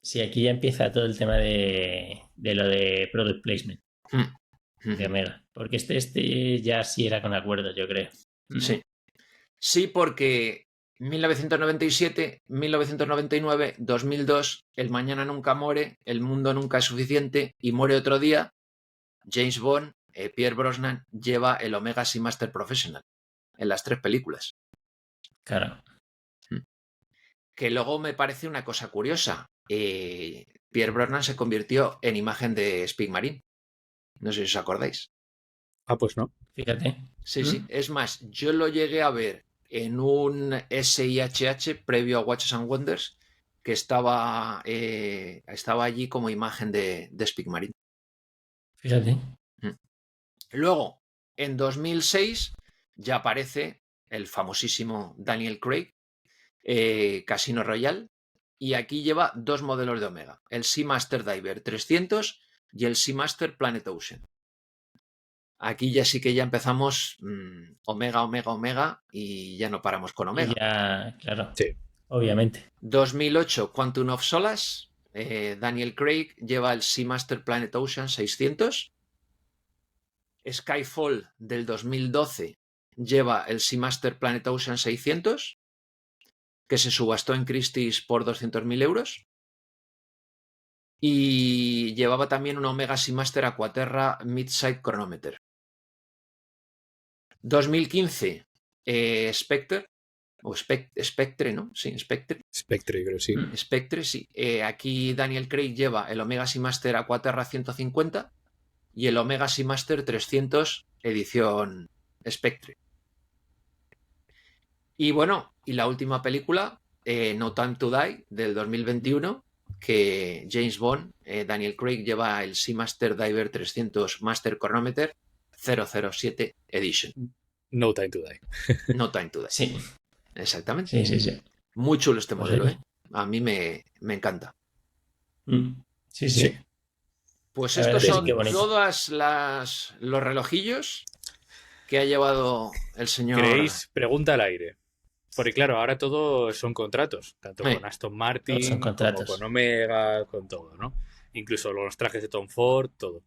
Sí, aquí ya empieza todo el tema de lo de product placement de Omega. Porque este ya sí era con acuerdo, yo creo. Sí. Sí, porque 1997, 1999, 2002, El mañana nunca muere, El mundo nunca es suficiente y Muere otro día. James Bond, Pierre Brosnan, lleva el Omega Seamaster Professional en las 3 películas. Claro. Que luego me parece una cosa curiosa. Pierre Brosnan se convirtió en imagen de Speedmarine. No sé si os acordáis. Ah, pues no. Fíjate. Sí, sí. Es más, yo lo llegué a ver en un SIHH previo a Watches and Wonders que estaba allí como imagen de Speedmarine. Fíjate. Luego, en 2006, ya aparece el famosísimo Daniel Craig, Casino Royale, y aquí lleva 2 modelos de Omega, el Seamaster Diver 300 y el Seamaster Planet Ocean. Aquí ya sí que ya empezamos Omega, Omega, Omega y ya no paramos con Omega. Y ya, claro. Sí. Obviamente. 2008, Quantum of Solace, Daniel Craig lleva el Seamaster Planet Ocean 600. Skyfall del 2012 lleva el Seamaster Planet Ocean 600, que se subastó en Christie's por 200.000 euros. Y llevaba también un Omega Seamaster Aquaterra Midsight Chronometer. 2015, Spectre, o Spectre, ¿no? Sí, Spectre. Spectre, creo, sí. Spectre, sí. Aquí Daniel Craig lleva el Omega Seamaster Aquaterra 150 y el Omega Seamaster 300 edición Spectre. Y bueno, y la última película, No Time to Die, del 2021, que James Bond, Daniel Craig, lleva el Seamaster Diver 300 Master Chronometer 007 Edition. No Time to Die. No Time to Die. Sí. Exactamente. Sí, sí, sí. Muy chulo este Pues modelo, oye. ¿eh? A mí me encanta. Sí, sí. Sí. Pues La verdad estos es que son qué bonito. todas los relojillos que ha llevado el señor. ¿Creéis? Pregunta al aire. Porque claro, ahora todo son contratos, tanto Sí. con Aston Todos Martin son como contratos. con Omega, con todo, ¿no? Incluso los trajes de Tom Ford, todo.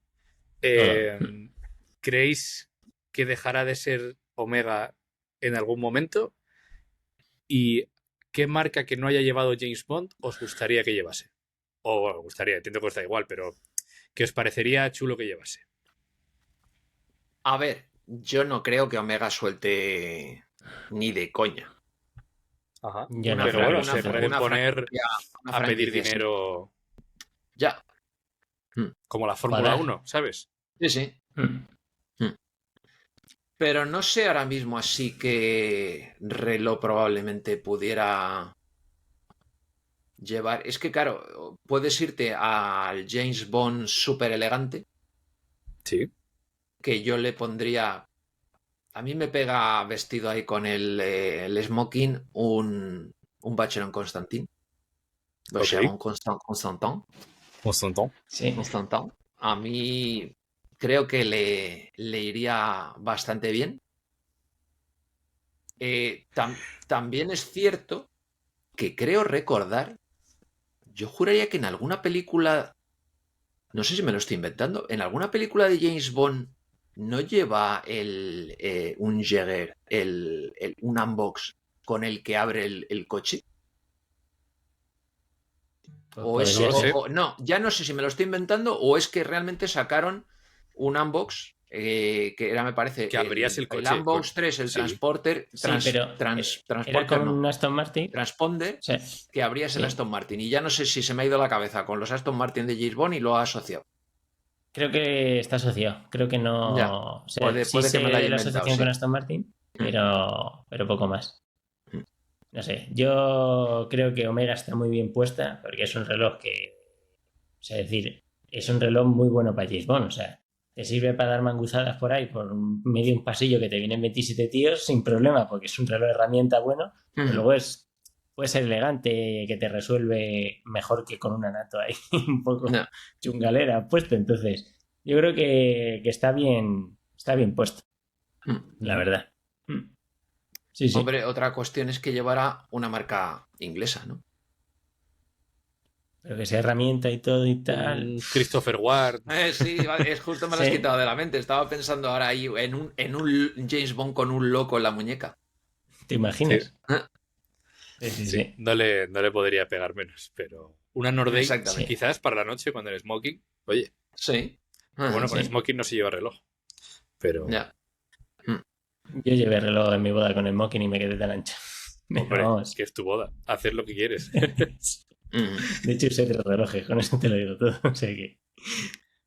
¿Creéis que dejará de ser Omega en algún momento? ¿Y qué marca que no haya llevado James Bond os gustaría que llevase? O bueno, gustaría, entiendo que os da igual, pero ¿qué os parecería chulo que llevase? A ver, yo no creo que Omega suelte ni de coña. Ajá. Yo no, Pero creo bueno, que se sea. pueden una poner franquicia- a pedir franquicia, sí. dinero Ya, como la Fórmula Joder. 1, ¿sabes? sí. Pero no sé ahora mismo así que Reloj probablemente pudiera llevar. Es que, claro, puedes irte al James Bond súper elegante, Sí. que yo le pondría. A mí me pega vestido ahí con el smoking un Bachelor Constantin. Bachelor Constantin. Sí. Constantin. A mí creo que le iría bastante bien. También es cierto que creo recordar, yo juraría que en alguna película, no sé si me lo estoy inventando, en alguna película de James Bond no lleva un Jäger, un unbox con el que abre el coche. O es, Podría ser. no, ya no sé si me lo estoy inventando o es que realmente sacaron un unbox que era, me parece, Que abrías el coche unbox con- 3, el sí. transporter, Sí, pero era transporter con no, un Aston Martin. transponder, O sea, que abrías el sí. Aston Martin. Y ya no sé si se me ha ido la cabeza con los Aston Martin de James Bond y lo ha asociado. Creo que está asociado. Creo que Ya, no. O sea, puede sí que sé me lo haya la inventado, asociación sí. con Aston Martin, pero poco más. Mm. No sé. Yo creo que Omega está muy bien puesta porque es un reloj que. O sea, es decir, es un reloj muy bueno para James Bond. O sea, te sirve para dar manguzadas por ahí, por medio de un pasillo que te vienen 27 tíos sin problema, porque es un reloj de herramienta bueno. Pero luego puede ser elegante, que te resuelve mejor que con un anato ahí, un poco No. chungalera puesto. Entonces, yo creo que está bien puesto, la verdad. Sí, sí. Hombre, otra cuestión es que llevará una marca inglesa, ¿no? Pero que sea herramienta y todo y tal. Un Christopher Ward. Sí, vale, es justo me lo has Sí. quitado de la mente. Estaba pensando ahora ahí en un James Bond con un loco en la muñeca. ¿Te imaginas? Sí. Sí, Sí, sí. no le podría pegar menos, pero una Nordane, Exactamente. quizás para la noche cuando el smoking. Oye, Sí. bueno, con sí. smoking no se lleva reloj. Pero, Ya. Yo llevé reloj en mi boda con el Mocking y me quedé tan ancho. hombre, Vamos. que es tu boda. Hacer lo que quieres. De hecho, usé 3 relojes, con eso te lo digo todo. O sea que.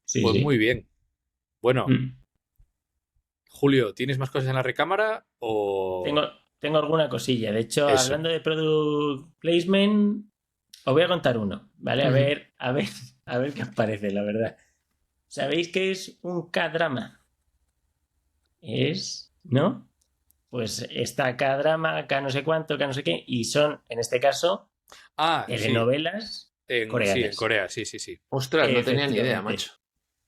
Sí, Pues sí. muy bien. Bueno, Mm. Julio, ¿tienes más cosas en la recámara o...? Tengo alguna cosilla. De hecho, Eso. hablando de product placement, os voy a contar uno, ¿vale? A ver qué os parece, la verdad. ¿Sabéis qué es un K-drama? ¿No? Pues está K-drama, K no sé cuánto, K no sé qué, y son, en este caso, Ah, sí. telenovelas coreanas. Sí, en Corea, sí. Ostras, no tenía ni idea, Efectivamente. macho.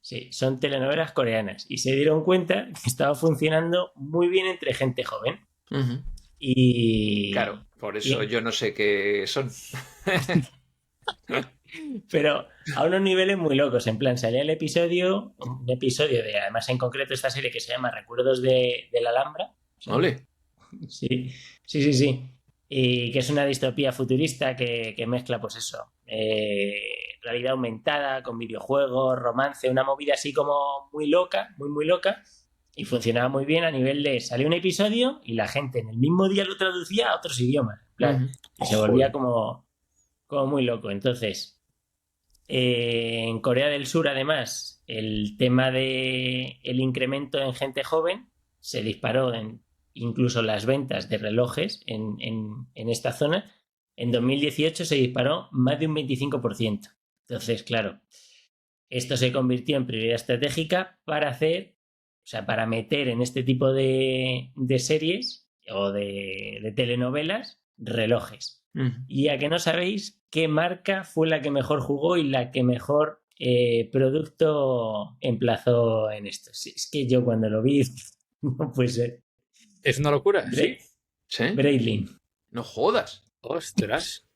Sí, son telenovelas coreanas. Y se dieron cuenta que estaba funcionando muy bien entre gente joven. Y. Claro, por eso y- yo no sé qué son. Pero a unos niveles muy locos. En plan, salía un episodio de, además en concreto, esta serie que se llama Recuerdos de la Alhambra. Ole. Sí. Y que es una distopía futurista que mezcla, pues eso, realidad aumentada con videojuegos, romance, una movida así como muy loca, muy loca. Y funcionaba muy bien a nivel de salía un episodio y la gente en el mismo día lo traducía a otros idiomas. En plan, y se volvía como muy loco. Entonces, en Corea del Sur, además, el tema de el incremento en gente joven se disparó incluso las ventas de relojes en esta zona. En 2018 se disparó más de un 25%. Entonces, claro, esto se convirtió en prioridad estratégica para meter en este tipo de series o de telenovelas relojes. Y a que no sabéis qué marca fue la que mejor jugó y la que mejor producto emplazó en esto. Es que yo cuando lo vi, no puede ser. ¿Es una locura? Sí. ¿Sí? Breitling. No jodas. Ostras.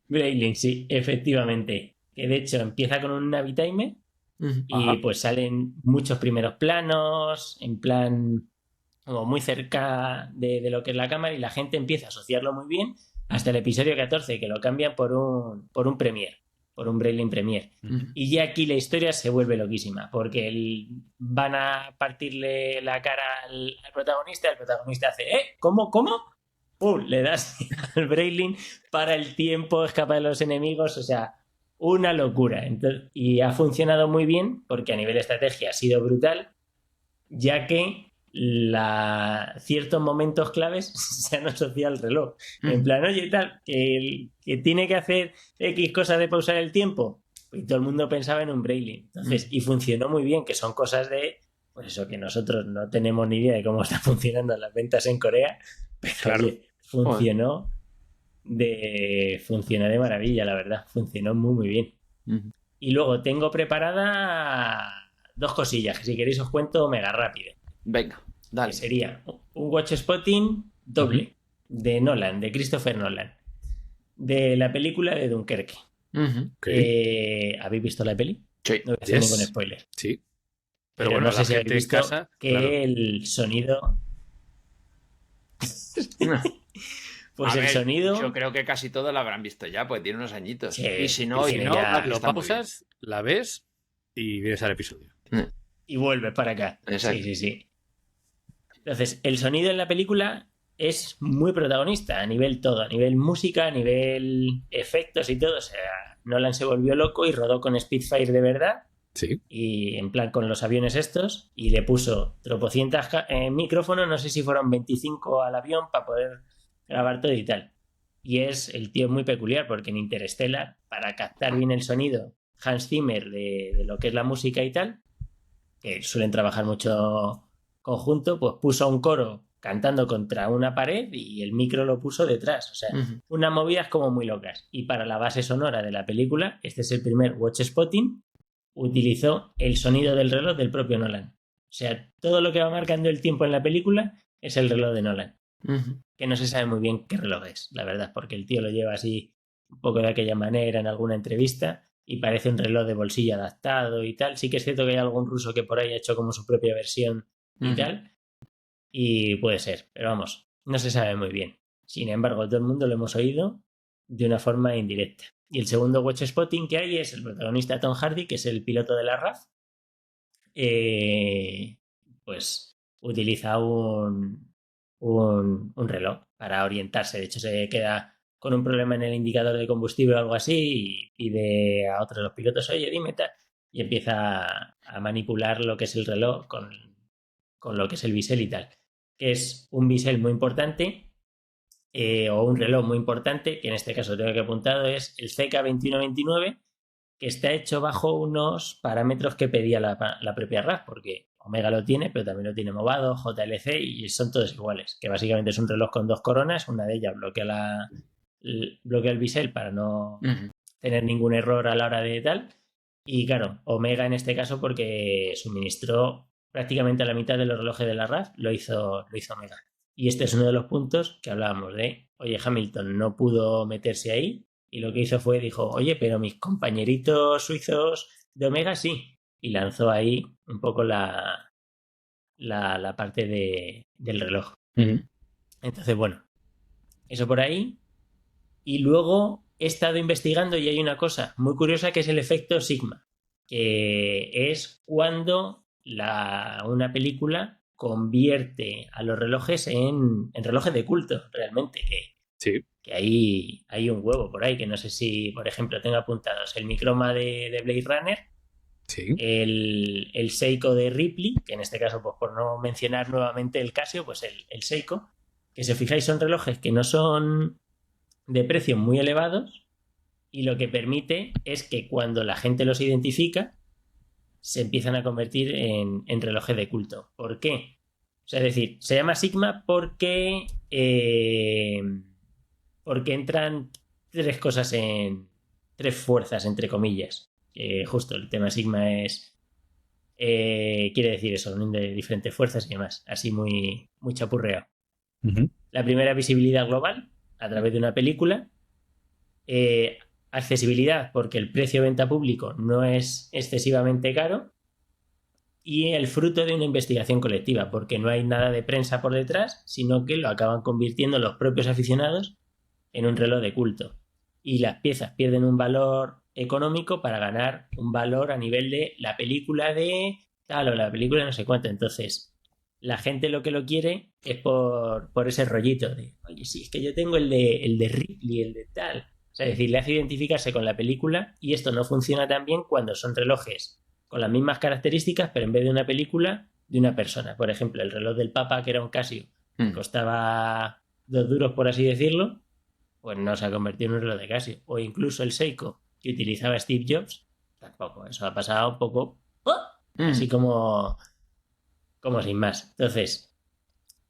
Breitling, sí, efectivamente. Que de hecho empieza con un Navitimer y Ajá. pues salen muchos primeros planos, en plan como muy cerca de lo que es la cámara y la gente empieza a asociarlo muy bien hasta el episodio 14 que lo cambian por un Premiere. por un Breitling Premier. Y ya aquí la historia se vuelve loquísima, porque van a partirle la cara al protagonista, el protagonista hace ¿cómo? ¡Pum! Le das al Breitling, para el tiempo, escapa de los enemigos, o sea, una locura. Entonces, y ha funcionado muy bien, porque a nivel de estrategia ha sido brutal, ya que ciertos momentos claves se han asociado al reloj. En plan, oye, tal, que tiene que hacer X cosas de pausar el tiempo. Y todo el mundo pensaba en un Breitling. Entonces, y funcionó muy bien, que son cosas pues eso, que nosotros no tenemos ni idea de cómo están funcionando las ventas en Corea, pero Claro. oye, funcionó de maravilla, la verdad. Funcionó muy, muy bien. Y luego tengo preparada 2 cosillas, que si queréis os cuento mega rápido. Venga, dale. Que sería un watch spotting doble de Nolan, de Christopher Nolan, de la película de Dunkerque. Okay. ¿Habéis visto la peli? Sí. No voy a hacer ningún spoiler. Sí. Pero bueno, no sé la si gente habéis en visto casa, que claro. el sonido... Pues A el ver, sonido... Yo creo que casi todos la habrán visto ya, pues tiene unos añitos. Sí, y si no, y Si que no, ya lo está muy pausas, la ves y vienes al episodio. Y vuelve para acá. Exacto. Sí. Entonces, el sonido en la película es muy protagonista a nivel todo, a nivel música, a nivel efectos y todo. O sea, Nolan se volvió loco y rodó con Spitfire de verdad, Sí. y en plan con los aviones estos, y le puso tropocientas micrófonos, no sé si fueron 25 al avión para poder grabar todo y tal. Y el tío es muy peculiar, porque en Interstellar, para captar bien el sonido, Hans Zimmer de lo que es la música y tal, que suelen trabajar mucho conjunto, pues puso a un coro cantando contra una pared y el micro lo puso detrás. O sea, unas movidas como muy locas. Y para la base sonora de la película, este es el primer watch spotting, utilizó el sonido del reloj del propio Nolan. O sea, todo lo que va marcando el tiempo en la película es el reloj de Nolan. Que no se sabe muy bien qué reloj es, la verdad, porque el tío lo lleva así un poco de aquella manera en alguna entrevista y parece un reloj de bolsillo adaptado y tal. Sí que es cierto que hay algún ruso que por ahí ha hecho como su propia versión y tal, y puede ser, pero vamos, no se sabe muy bien. Sin embargo, todo el mundo lo hemos oído de una forma indirecta. Y el segundo watch spotting que hay es el protagonista Tom Hardy, que es el piloto de la RAF. Pues utiliza un reloj para orientarse. De hecho, se queda con un problema en el indicador de combustible o algo así y pide a otros de los pilotos, oye, dime tal. Y empieza a manipular lo que es el reloj con lo que es el bisel y tal. Que es un bisel muy importante, o un reloj muy importante, que en este caso tengo que apuntado, es el CK2129, que está hecho bajo unos parámetros que pedía la propia RAF, porque Omega lo tiene, pero también lo tiene Movado, JLC, y son todos iguales, que básicamente es un reloj con 2 coronas, una de ellas bloquea el bisel para no tener ningún error a la hora de tal, y claro, Omega en este caso, porque suministró prácticamente a la mitad de los relojes de la RAF, lo hizo Omega. Y este es uno de los puntos que hablábamos de, oye, Hamilton no pudo meterse ahí, y lo que hizo fue, dijo, oye, pero mis compañeritos suizos de Omega sí. Y lanzó ahí un poco la parte del reloj. Entonces, bueno, eso por ahí. Y luego he estado investigando y hay una cosa muy curiosa que es el efecto Sigma, que es cuando una película convierte a los relojes en relojes de culto, realmente, Sí. que hay un huevo por ahí, que no sé si, por ejemplo, tengo apuntados el Microma de Blade Runner, Sí. el Seiko de Ripley, que en este caso, pues por no mencionar nuevamente el Casio, pues el Seiko, que si os fijáis son relojes que no son de precios muy elevados, y lo que permite es que cuando la gente los identifica se empiezan a convertir en relojes de culto. ¿Por qué? O sea, es decir, se llama Sigma porque entran 3 cosas en 3 fuerzas, entre comillas. Justo el tema Sigma es quiere decir eso, unión de diferentes fuerzas y demás, así muy, muy chapurreado. La primera, visibilidad global a través de una película. Accesibilidad, porque el precio de venta público no es excesivamente caro, y el fruto de una investigación colectiva, porque no hay nada de prensa por detrás, sino que lo acaban convirtiendo los propios aficionados en un reloj de culto. Y las piezas pierden un valor económico para ganar un valor a nivel de la película de tal o la película de no sé cuánto. Entonces, la gente lo que lo quiere es por ese rollito de, oye, sí, es que yo tengo el de Ripley, el de tal. O sea, es decir, le hace identificarse con la película y esto no funciona tan bien cuando son relojes con las mismas características, pero en vez de una película, de una persona. Por ejemplo, el reloj del Papa, que era un Casio, que costaba 2 duros, por así decirlo, pues no se ha convertido en un reloj de Casio. O incluso el Seiko, que utilizaba Steve Jobs, tampoco. Eso ha pasado un poco así como sin más. Entonces,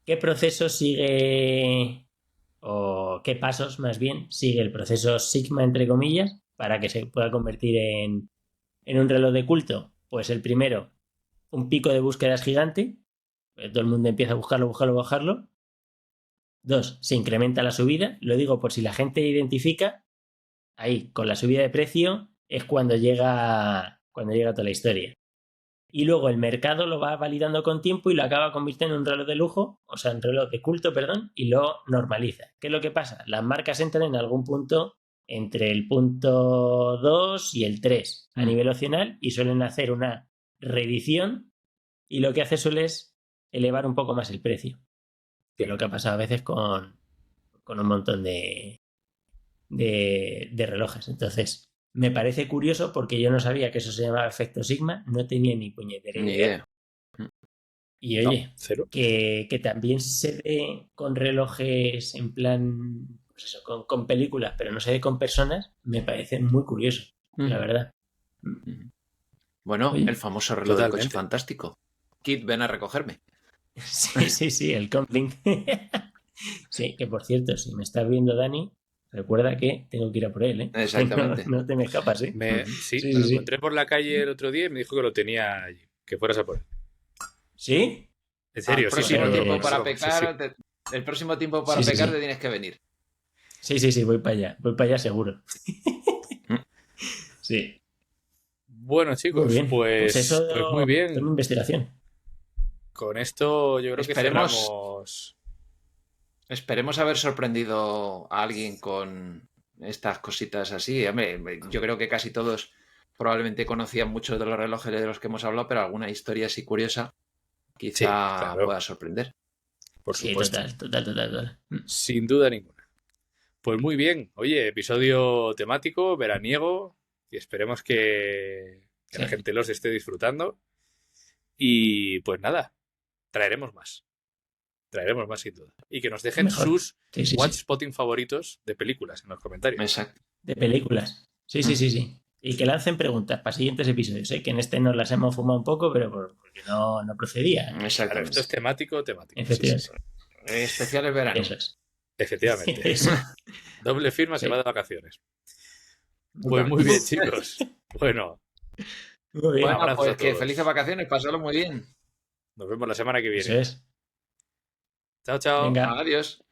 ¿qué proceso sigue, o qué pasos más bien sigue el proceso Sigma, entre comillas, para que se pueda convertir en un reloj de culto? Pues el primero, un pico de búsquedas gigante. Todo el mundo empieza a buscarlo. 2, se incrementa la subida. Lo digo por si la gente identifica. Ahí, con la subida de precio, es cuando llega toda la historia. Y luego el mercado lo va validando con tiempo y lo acaba convirtiendo en un reloj de lujo, o sea, en reloj de culto, perdón, y lo normaliza. ¿Qué es lo que pasa? Las marcas entran en algún punto entre el punto 2 y el 3 a nivel opcional y suelen hacer una reedición y lo que hace es elevar un poco más el precio. Que es lo que ha pasado a veces con un montón de relojes. Entonces, me parece curioso porque yo no sabía que eso se llamaba efecto Sigma, no tenía ni puñetera idea. Y oye, cero. Que también se ve con relojes en plan, pues eso, con películas, pero no se ve con personas, me parece muy curioso, la verdad. Bueno, Oye, el famoso reloj del coche fantástico. Kit, ven a recogerme. Sí, el Comlink. Sí, que por cierto, si me estás viendo, Dani, recuerda que tengo que ir a por él, ¿eh? Exactamente. No te me escapas, ¿eh? Me lo encontré por la calle el otro día y me dijo que lo tenía allí, que fueras a por él. ¿Sí? En serio, El próximo tiempo para pecar te tienes que venir. Sí, voy para allá seguro. Sí. Bueno, chicos, muy bien. pues eso muy bien. Es mi investigación. Con esto yo creo que cerramos. Esperemos haber sorprendido a alguien con estas cositas así. Hombre, yo creo que casi todos probablemente conocían muchos de los relojes de los que hemos hablado, pero alguna historia así curiosa quizá pueda sorprender. Por supuesto. Total. Sin duda ninguna. Pues muy bien. Oye, episodio temático, veraniego, y esperemos que la gente los esté disfrutando. Y pues nada, traeremos más sin duda. Y que nos dejen sus watchspotting favoritos de películas en los comentarios. Exacto. De películas. Sí. Y que lancen preguntas para siguientes episodios. Que en este nos las hemos fumado un poco, pero porque no procedía. Exacto. Claro, esto es temático. Efectivamente. Sí. Especiales verano. Eso es. Efectivamente. Doble firma se va de vacaciones. Pues muy bien, chicos. Bueno, pues que felices vacaciones, pasadlo muy bien. Nos vemos la semana que viene. Eso es. Chao. Venga. Adiós.